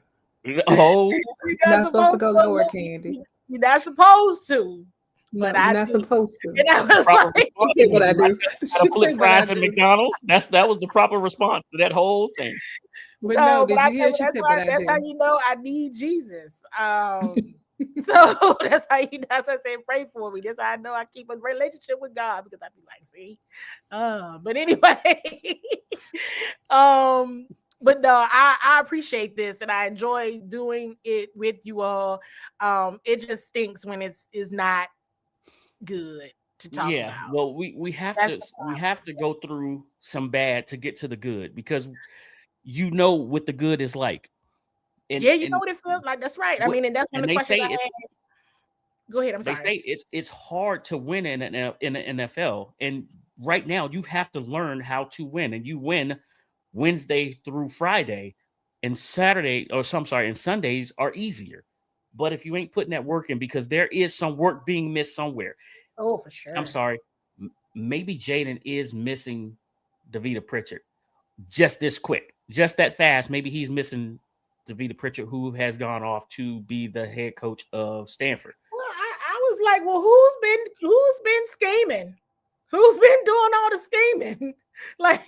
Oh, you're not supposed to go lower, Candi. You're not supposed to. But you're not supposed to. And I was like, see what I do. I flip fries at McDonald's. That was the proper response to that whole thing. But no, did you hear? That's how you know I need Jesus. So that's how I say pray for me. That's how I know I keep a relationship with God, because I be like, see. But anyway, but no, I appreciate this and I enjoy doing it with you all. It just stinks when it's not good to talk about. Well, we have to go through some bad to get to the good, because what the good is like. And what it feels like. That's right. I mean, and that's one of the questions I had. Go ahead. I'm sorry. They say it's hard to win in the NFL, and right now you have to learn how to win, and you win Wednesday through Friday, and Sundays are easier. But if you ain't putting that work in, because there is some work being missed somewhere. Oh, for sure. I'm sorry. Maybe Jaden is missing Davita Pritchard just this quick, just that fast. Maybe he's missing Davita Pritchard, who has gone off to be the head coach of Stanford. Well, I was like, well, who's been scheming? Who's been doing all the scheming? Like,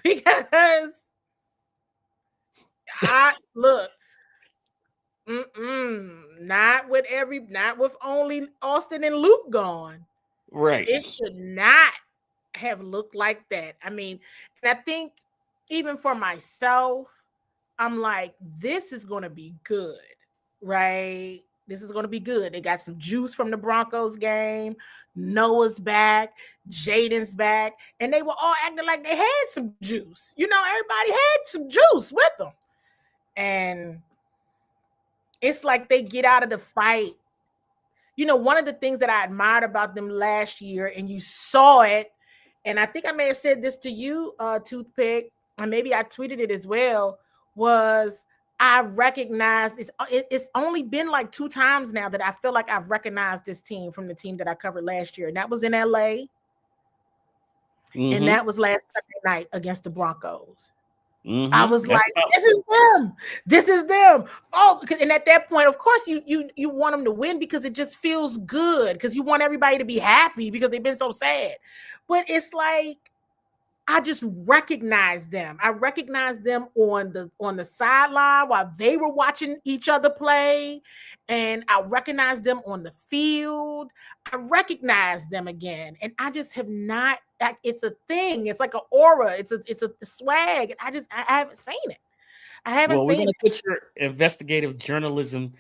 because not with only Austin and Luke gone. Right. It should not have looked like that. I mean, and I think even for myself, I'm like, this is going to be good. right? This is going to be good. They got some juice from the Broncos game. Noah's back. Jaden's back. And they were all acting like they had some juice. Everybody had some juice with them. And it's like they get out of the fight. One of the things that I admired about them last year, and you saw it, and I think I may have said this to you, Toothpick, and maybe I tweeted it as well, was I recognized it's only been like 2 times now that I feel like I've recognized this team from the team that I covered last year. And that was in LA. Mm-hmm. And that was last Sunday night against the Broncos. Mm-hmm. I was like, this is them. This is them. Oh, and at that point, of course, you want them to win because it just feels good, because you want everybody to be happy because they've been so sad. But it's like, I just recognized them. I recognized them on the sideline while they were watching each other play, and I recognized them on the field. I recognized them again, and I just have not. It's a thing. It's like an aura. It's a swag. I haven't seen it. I haven't seen it. Well, we're gonna put your investigative journalism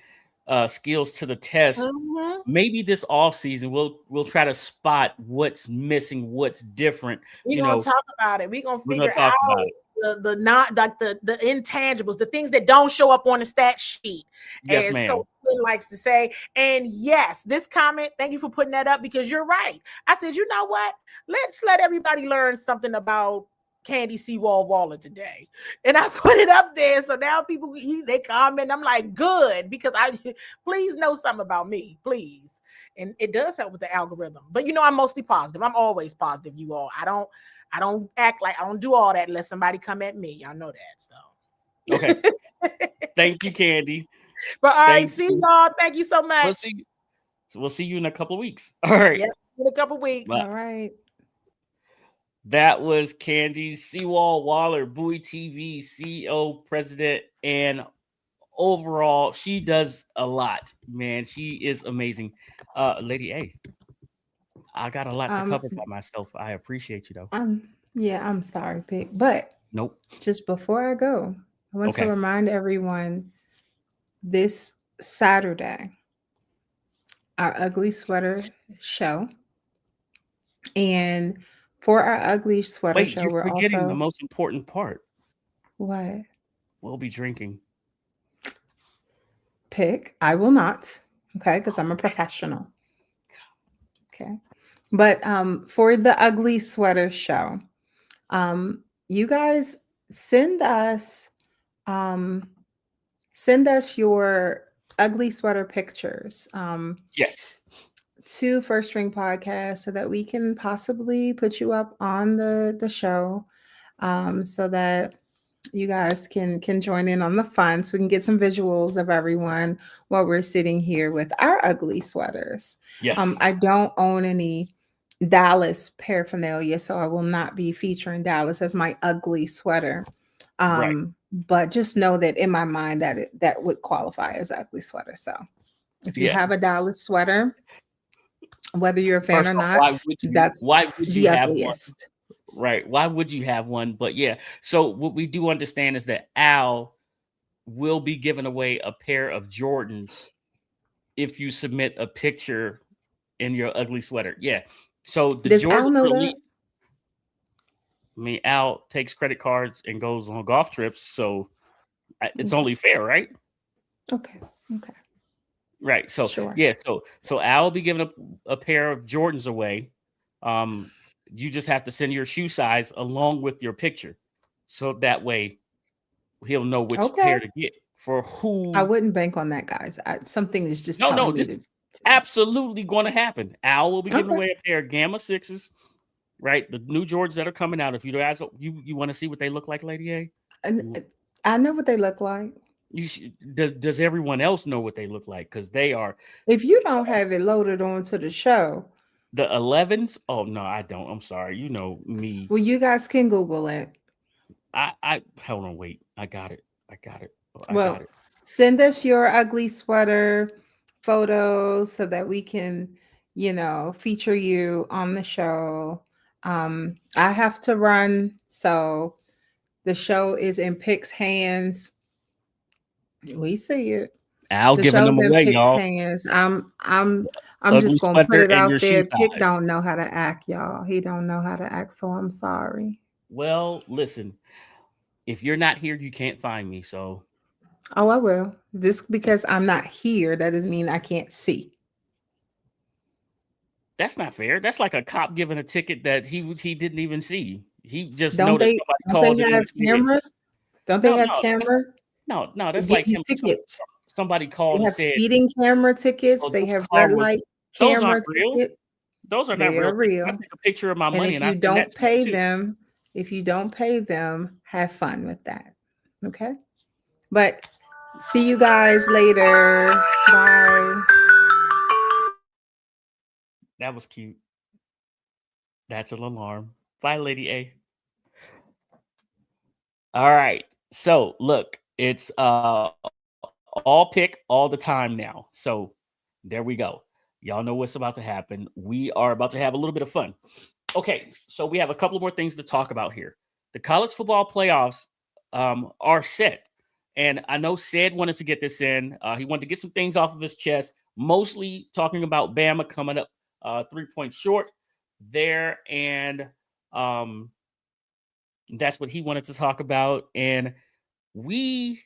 skills to the test. Mm-hmm. Maybe this off season we'll try to spot what's missing, what's different. We're gonna talk about it. We're gonna figure out the not like the intangibles, the things that don't show up on the stat sheet. Yes, as ma'am. Coach likes to say. And yes, this comment, thank you for putting that up, because you're right. I said, you know what? Let's let everybody learn something about Candi CWall Waller today, and I put it up there, so now people they comment. I'm like, good, because please know something about me, please, and it does help with the algorithm. But I'm mostly positive. I'm always positive. You all, I don't act like I don't do all that unless somebody come at me. Y'all know that. So okay, thank you, Candi. But all right, see y'all. Thank you so much. We'll see you in a couple of weeks. All right, yep, in a couple of weeks. All right. That was Candi CWall Waller, Bowie TV CEO, president, and overall, she does a lot, man. She is amazing. Lady A, I got a lot to cover by myself. I appreciate you, though. Yeah, I'm sorry, Pick. But nope. Just before I go, I want to remind everyone this Saturday, our Ugly Sweater show. And for our Ugly Sweater show, you're forgetting the most important part. What? We'll be drinking. Pick. I will not. Okay, because I'm a professional. Okay. But for the Ugly Sweater show, you guys send us your ugly sweater pictures. Yes. To First String Podcast, so that we can possibly put you up on the show, so that you guys can join in on the fun, so we can get some visuals of everyone while we're sitting here with our ugly sweaters. Yes. I don't own any Dallas paraphernalia, so I will not be featuring Dallas as my ugly sweater. Right. But just know that in my mind that would qualify as ugly sweater. So if you have a Dallas sweater, whether you're a fan or not, why would you have ugliest. One? Right. Why would you have one? But yeah. So what we do understand is that Al will be giving away a pair of Jordans if you submit a picture in your ugly sweater. Yeah. So the Does Jordans Al know that? I mean, Al takes credit cards and goes on golf trips, so it's only fair, right? Okay. Right. So sure. Yeah. So Al will be giving up a pair of Jordans away. You just have to send your shoe size along with your picture, so that way he'll know which pair to get for who. I wouldn't bank on that, guys. Something is just no. This is absolutely going to happen. Al will be giving away a pair of Gamma 6s. Right, the new Jordans that are coming out. If you guys you want to see what they look like, Lady A, I know what they look like. Does everyone else know what they look like? Because they are. If you don't have it loaded onto the show, the 11s. Oh no, I don't. I'm sorry. You know me. Well, you guys can Google it. I hold on. Wait, I got it. Got it. Send us your ugly sweater photos so that we can, feature you on the show. I have to run, so the show is in Pick's hands. We see it. Al The giving show's them in away, Pick's y'all. hands. I'm Ugly just gonna put sweater it and your out shoe there. Pick size. don't know how to act, y'all. He don't know how to act, so I'm sorry. Well, listen, if you're not here, you can't find me. So Oh, I will. Just because I'm not here, that doesn't mean I can't see. that's not fair. That's like a cop giving a ticket that he didn't even see. He just Don't noticed they somebody don't called they it have into the head. cameras? Don't they No, have no, camera no. to That's give like you him. tickets? Somebody called They and have said, speeding camera tickets. "Oh, They this have car red was." light Those aren't camera real. tickets. Those are not They real are tickets. I real. take a picture of my And money if and I you send that don't to you pay too. them, have fun with that. Okay? But see you guys later. Bye. That was cute. That's an alarm. Bye, Lady A. All right. So look, it's all pick all the time now. So there we go. Y'all know what's about to happen. We are about to have a little bit of fun. Okay, so we have a couple more things to talk about here. The college football playoffs are set. And I know Sid wanted to get this in. He wanted to get some things off of his chest, mostly talking about Bama coming up 3 points short there. And that's what he wanted to talk about. And we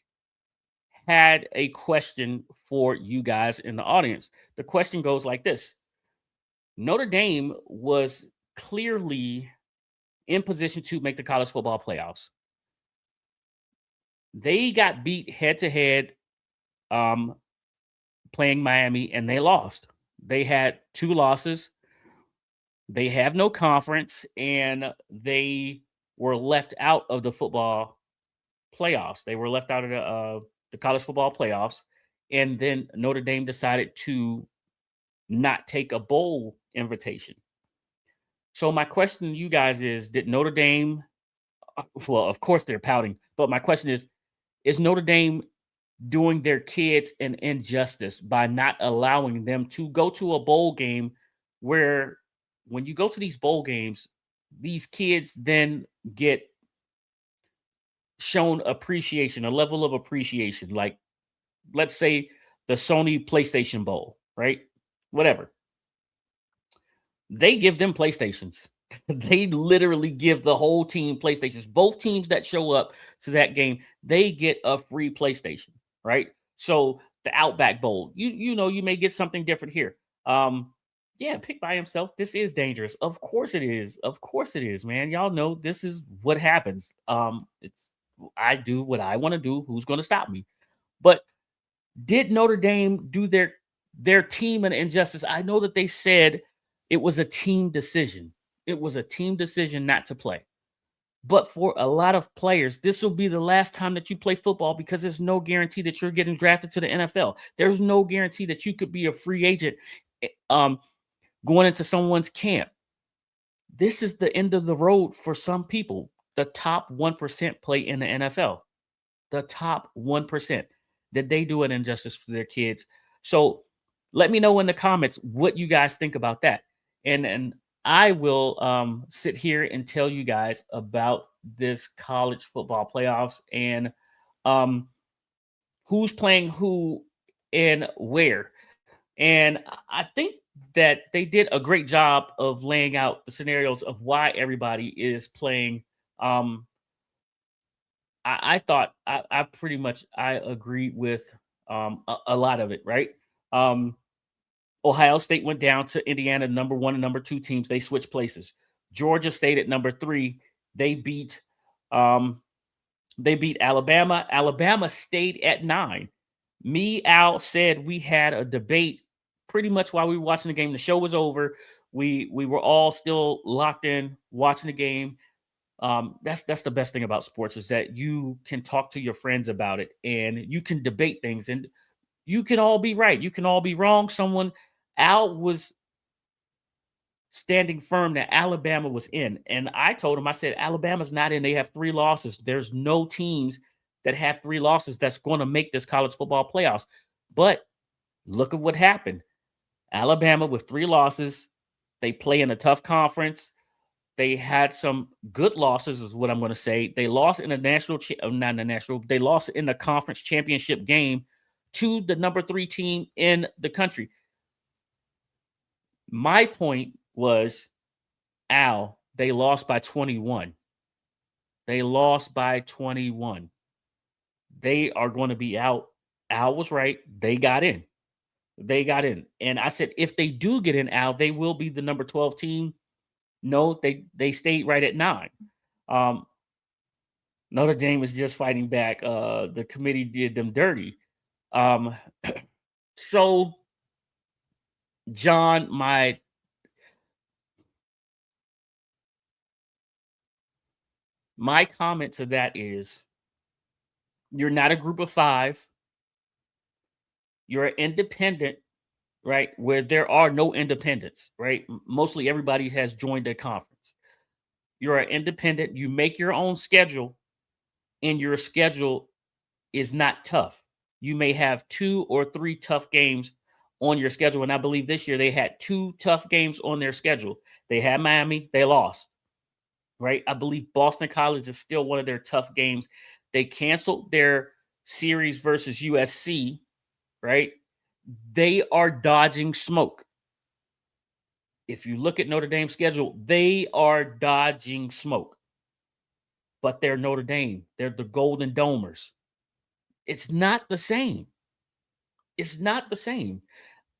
had a question for you guys in the audience. The question goes like this: Notre Dame was clearly in position to make the college football playoffs. They got beat head to head playing Miami, and they lost. They had 2 losses. They have no conference, and they were left out of the football playoffs. They were left out of the college football playoffs, and then Notre Dame decided to not take a bowl invitation. So my question to you guys is: Did Notre Dame? Well, of course they're pouting, but my question is Notre Dame doing their kids an injustice by not allowing them to go to a bowl game where, when you go to these bowl games, these kids then get shown appreciation, a level of appreciation, like let's say the Sony PlayStation Bowl, right? Whatever. They give them PlayStations. They literally give the whole team PlayStations. Both teams that show up to that game, they get a free PlayStation, right? So the Outback Bowl, you know, you may get something different here. Yeah, pick by himself. This is dangerous. Of course it is. Of course it is, man. Y'all know this is what happens. It's I do what I want to do. Who's going to stop me? But did Notre Dame do their team an injustice? I know that they said it was a team decision. It was a team decision not to play. But for a lot of players, this will be the last time that you play football because there's no guarantee that you're getting drafted to the NFL. There's no guarantee that you could be a free agent going into someone's camp. This is the end of the road for some people. The top 1% play in the NFL. The top 1%. Did they do an injustice for their kids? So let me know in the comments what you guys think about that. And I will sit here and tell you guys about this college football playoffs and who's playing who and where. And I think that they did a great job of laying out the scenarios of why everybody is playing. I thought I pretty much I agree with a lot of it, right? Ohio State went down to Indiana, number 1 and number 2 teams. They switched places. Georgia State at number 3. They beat Alabama. Alabama stayed at 9. Me, Al said we had a debate pretty much while we were watching the game. The show was over. We were all still locked in watching the game. That's the best thing about sports is that you can talk to your friends about it and you can debate things and you can all be right. You can all be wrong. Al was standing firm that Alabama was in. And I told him, I said, Alabama's not in. They have 3 losses. There's no teams that have 3 losses that's going to make this college football playoffs. But look at what happened. Alabama with 3 losses. They play in a tough conference. They had some good losses, is what I'm going to say. They lost in the they lost in the conference championship game to the number 3 team in the country. My point was, Al, they lost by 21. They lost by 21. They are going to be out. Al was right. They got in. They got in. And I said, if they do get in, Al, they will be the number 12 team. No, they stayed right at 9. Notre Dame is just fighting back. The committee did them dirty. So, John, my comment to that is, you're not a group of 5. You're an independent, right? Where there are no independents, right? Mostly everybody has joined a conference. You're an independent. You make your own schedule, and your schedule is not tough. You may have 2 or 3 tough games on your schedule. And I believe this year they had 2 tough games on their schedule. They had Miami, they lost, right? I believe Boston College is still one of their tough games. They canceled their series versus USC, right? They are dodging smoke. If you look at Notre Dame's schedule, they are dodging smoke. But they're Notre Dame. They're the Golden Domers. It's not the same. It's not the same.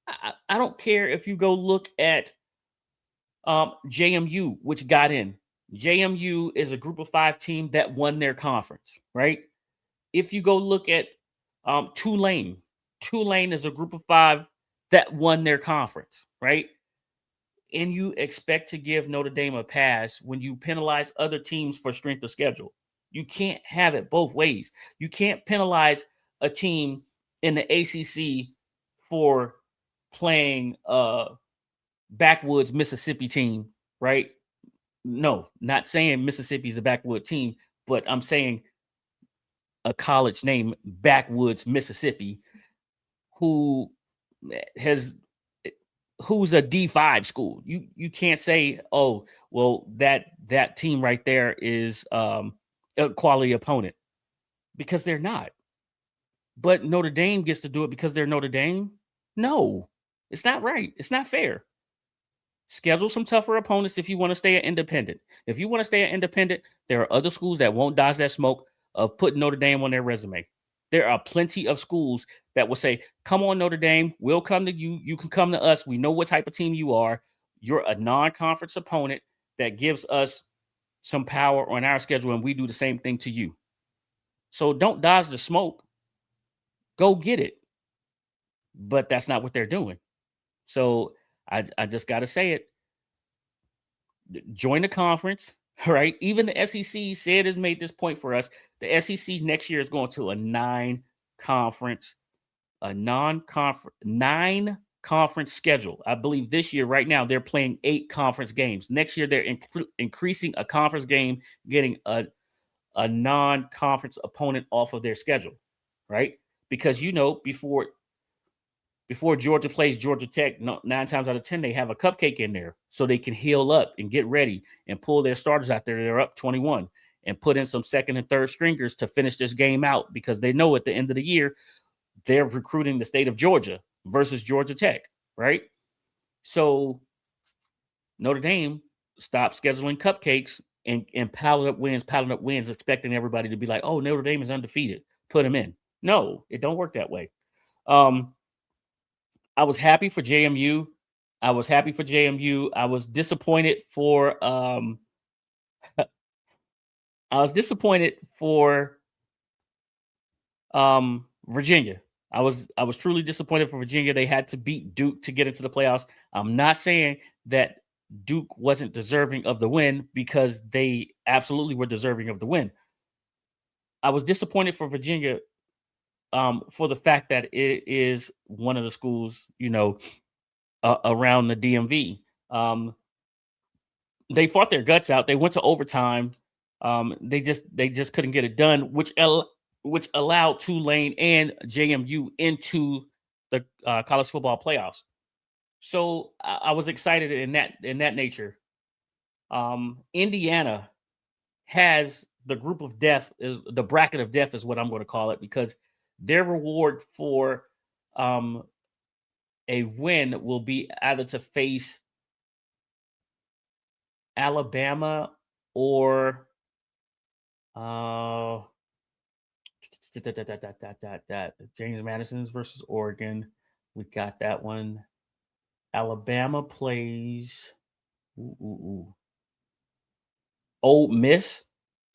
I don't care if you go look at JMU, which got in. JMU is a group of 5 team that won their conference, right? If you go look at Tulane is a group of 5 that won their conference, right? And you expect to give Notre Dame a pass when you penalize other teams for strength of schedule. You can't have it both ways. You can't penalize a team in the ACC for playing backwoods Mississippi team, right? No, not saying Mississippi is a backwood team, but I'm saying a college named Backwoods Mississippi, who's a D5 school. You can't say, oh, well, that team right there is a quality opponent, because they're not. But Notre Dame gets to do it because they're Notre Dame. No, it's not right. It's not fair. Schedule some tougher opponents if you want to stay an independent. If you want to stay an independent, there are other schools that won't dodge that smoke of putting Notre Dame on their resume. There are plenty of schools that will say, come on, Notre Dame, we'll come to you. You can come to us. We know what type of team you are. You're a non-conference opponent that gives us some power on our schedule, and we do the same thing to you. So don't dodge the smoke. Go get it. But that's not what they're doing. So I just got to say it. Join the conference, right? Even the SEC said has made this point for us. The SEC next year is going to a 9-conference schedule. I believe this year, right now, they're playing 8 conference games. Next year, they're increasing a conference game, getting a non-conference opponent off of their schedule, right? Because, before Georgia plays Georgia Tech, 9 times out of 10, they have a cupcake in there so they can heal up and get ready and pull their starters out there. They're up 21 and put in some second and third stringers to finish this game out, because they know at the end of the year, they're recruiting the state of Georgia versus Georgia Tech, right? So Notre Dame stopped scheduling cupcakes and piling up wins, expecting everybody to be like, oh, Notre Dame is undefeated. Put them in. No, it don't work that way. I was happy for JMU. I was disappointed for Virginia. I was truly disappointed for Virginia. They had to beat Duke to get into the playoffs. I'm not saying that Duke wasn't deserving of the win, because they absolutely were deserving of the win. I was disappointed for Virginia for the fact that it is one of the schools, around the DMV. They fought their guts out. They went to overtime. They just couldn't get it done, which allowed Tulane and JMU into the college football playoffs. So I was excited in that nature. Indiana has the group of death, the bracket of death is what I'm going to call it, because their reward for a win will be either to face Alabama or James Madison's versus Oregon. We got that one. Alabama plays Ole Miss.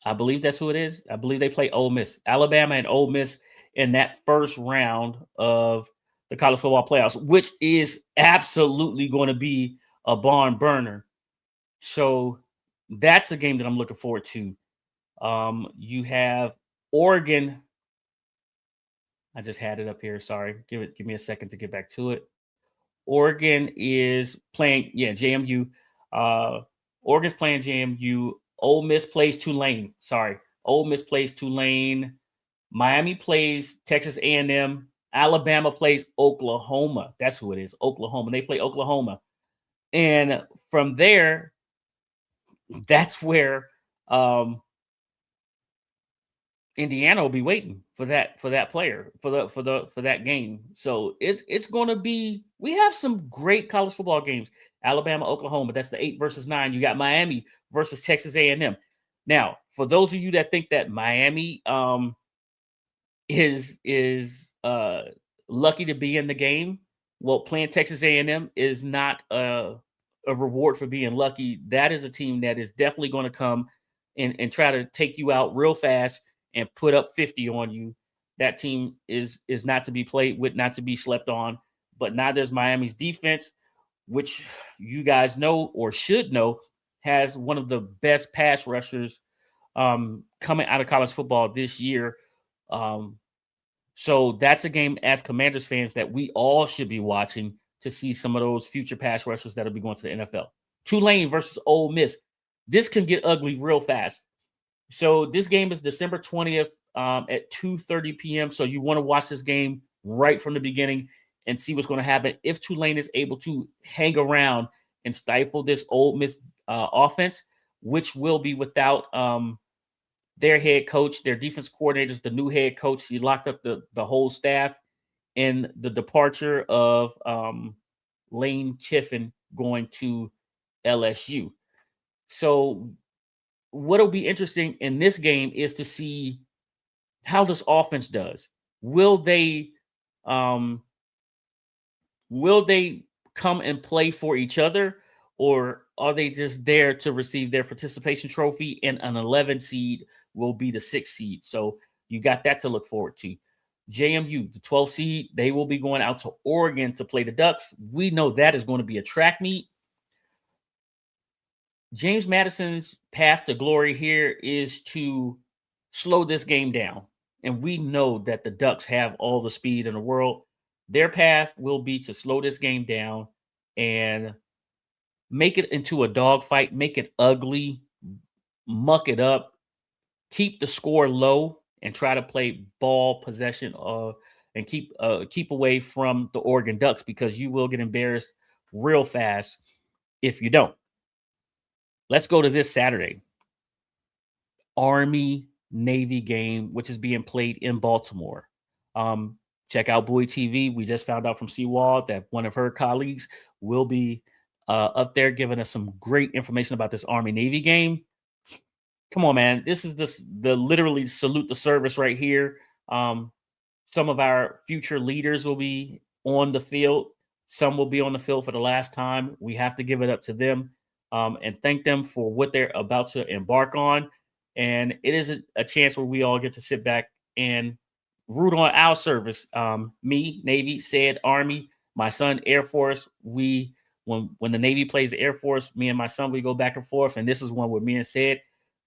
I believe that's who it is. I believe they play Ole Miss. Alabama and Ole Miss in that first round of the college football playoffs, which is absolutely going to be a barn burner. So that's a game that I'm looking forward to. You have Oregon. I just had it up here. Sorry. Give me a second to get back to it. Oregon is playing, JMU. Oregon's playing JMU. Ole Miss plays Tulane. Sorry. Ole Miss plays Tulane. Miami plays Texas A&M. Alabama plays Oklahoma. That's who it is. Oklahoma. They play Oklahoma. And from there, that's where Indiana will be waiting for that player for that game. So it's going to be. We have some great college football games. Alabama, Oklahoma. That's the 8 versus 9. You got Miami versus Texas A&M. Now, for those of you that think that Miami is lucky to be in the game, well, playing Texas A&M is not a reward for being lucky. That is a team that is definitely going to come and try to take you out real fast and put up 50 on you. That team is not to be played with, not to be slept on. But neither is Miami's defense, which you guys know or should know has one of the best pass rushers coming out of college football this year. So that's a game as Commanders fans that we all should be watching to see some of those future pass rushers that'll be going to the NFL. Tulane versus Ole Miss. This can get ugly real fast. So this game is December 20th at 2:30 p.m. So you want to watch this game right from the beginning and see what's going to happen. If Tulane is able to hang around and stifle this Ole Miss offense, which will be without their head coach, their defense coordinators, the new head coach. He locked up the whole staff, and the departure of Lane Kiffin going to LSU. So what'll be interesting in this game is to see how this offense does. Will they come and play for each other, or are they just there to receive their participation trophy, and an 11 seed will be the 6th seed? So you got that to look forward to. JMU, the 12th seed, they will be going out to Oregon to play the Ducks. We know that is going to be a track meet. James Madison's path to glory here is to slow this game down. And we know that the Ducks have all the speed in the world. Their path will be to slow this game down and make it into a dogfight, make it ugly, muck it up, keep the score low, and try to play ball possession and keep away from the Oregon Ducks, because you will get embarrassed real fast if you don't. Let's go to this Saturday. Army-Navy game, which is being played in Baltimore. Check out Bowie TV. We just found out from CWall that one of her colleagues will be up there giving us some great information about this Army-Navy game. Come on, man. This is the literally salute the service right here. Some of our future leaders will be on the field. Some will be on the field for the last time. We have to give it up to them and thank them for what they're about to embark on. And it is a chance where we all get to sit back and root on our service. Me, Navy, said Army, my son, Air Force. When the Navy plays the Air Force, me and my son, we go back and forth. And this is one where me and said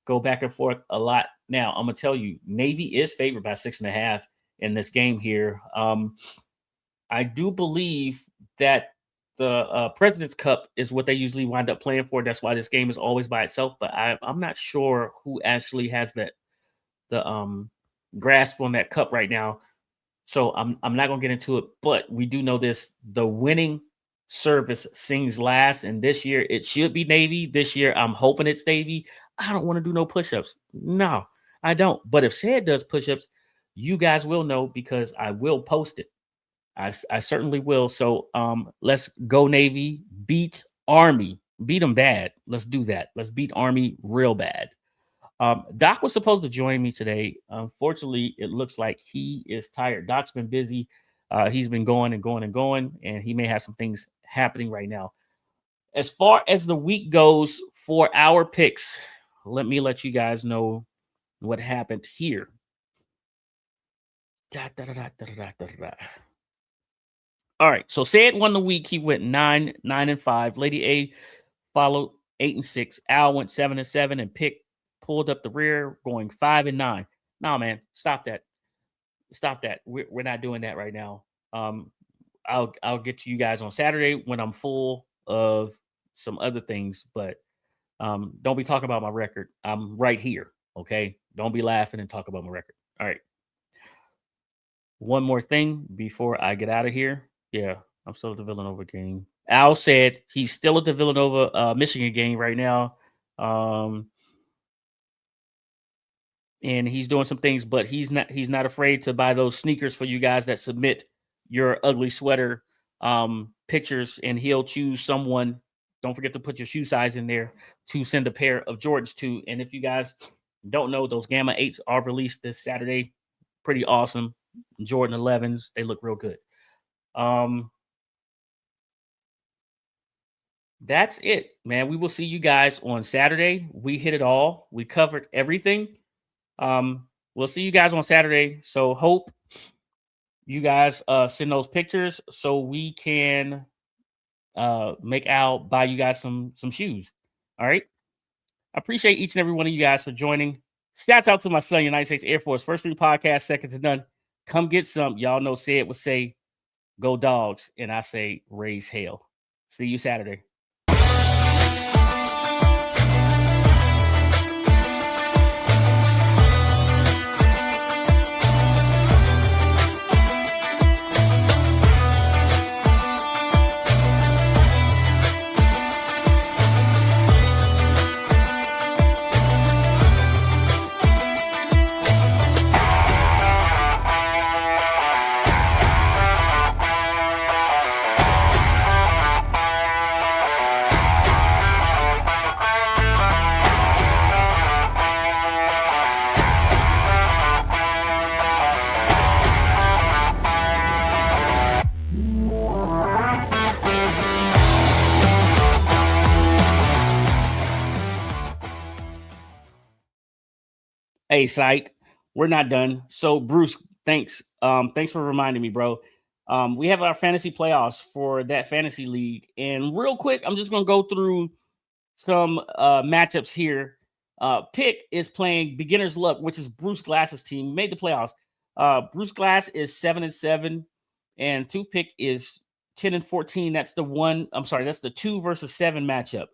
go back and forth a lot. Now, I'm going to tell you, Navy is favored by 6.5 in this game here. I do believe that the President's Cup is what they usually wind up playing for. That's why this game is always by itself. But I'm not sure who actually has the grasp on that cup right now. So I'm not going to get into it. But we do know this. The winning service sings last. And this year, it should be Navy. This year, I'm hoping it's Navy. I don't want to do no push-ups. No, I don't. But if Said does push-ups, you guys will know because I will post it. I certainly will. So let's go Navy, beat Army, beat them bad. Let's do that. Let's beat Army real bad. Doc was supposed to join me today. Unfortunately, it looks like he is tired. Doc's been busy. He's been going and going and going, and he may have some things happening right now. As far as the week goes for our picks, let me let you guys know what happened here. All right, so Said won the week. He went 9-5. Lady A followed 8-6. Al went 7-7, and Pick pulled up the rear, going 5-9. No, man, stop that. Stop that. We're not doing that right now. I'll get to you guys on Saturday when I'm full of some other things, but don't be talking about my record. I'm right here. Okay, don't be laughing and talk about my record. All right. One more thing before I get out of here. Yeah, I'm still at the Villanova game. Al said he's still at the Villanova Michigan game right now. And he's doing some things, but he's not afraid to buy those sneakers for you guys that submit your ugly sweater pictures, and he'll choose someone. Don't forget to put your shoe size in there to send a pair of Jordans to. And if you guys don't know, those Gamma 8s are released this Saturday. Pretty awesome. Jordan 11s, they look real good. That's it, man. We will see you guys on Saturday. We hit it all. We covered everything. We'll see you guys on Saturday. So hope you guys send those pictures so we can make Al buy you guys some shoes. All right. I appreciate each and every one of you guys for joining. Shouts out to my son, United States Air Force. First Three Podcast, second to none. Come get some. Y'all know Said would say, go Dogs. And I say, raise hell. See you Saturday. Hey, Psych, we're not done. So, Bruce, thanks. Thanks for reminding me, bro. We have our fantasy playoffs for that fantasy league. And real quick, I'm just going to go through some matchups here. Pick is playing Beginner's Luck, which is Bruce Glass's team. We made the playoffs. Bruce Glass is 7-7, and Toothpick is 10-14. That's the 2 versus 7 matchup.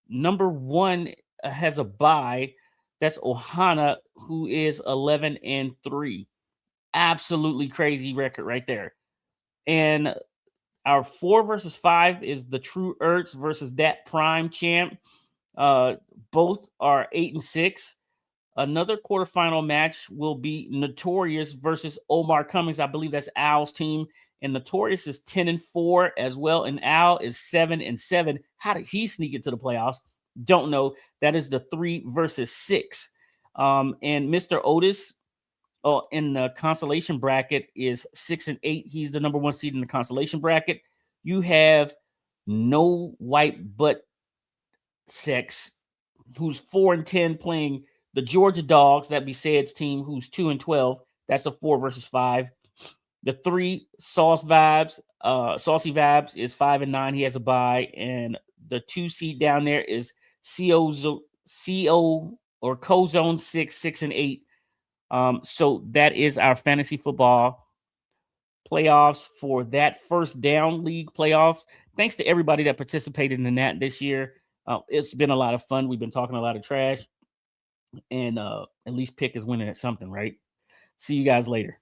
Number 1 has a bye. That's Ohana, who is 11-3. Absolutely crazy record right there. And our 4 versus 5 is the True Ertz versus that Prime champ. Both are 8-6. Another quarterfinal match will be Notorious versus Omar Cummings. I believe that's Al's team. And Notorious is 10-4 as well. And Al is 7-7. How did he sneak into the playoffs? Don't know. That is the 3 versus 6. And Mr. Otis in the consolation bracket is 6-8. He's the number 1 seed in the consolation bracket. You have No White Butt Sex, who's 4-10, playing the Georgia Dogs. That'd be Said's team, who's 2-12. That's a 4 versus 5. The 3 Saucy Vibes is 5-9. He has a bye. And the 2 seed down there is CO or Cozone 6-6-8. So that is our fantasy football playoffs for that first down league playoffs. Thanks to everybody that participated in that this year. It's been a lot of fun. We've been talking a lot of trash, and at least Pick is winning at something, right? See you guys later.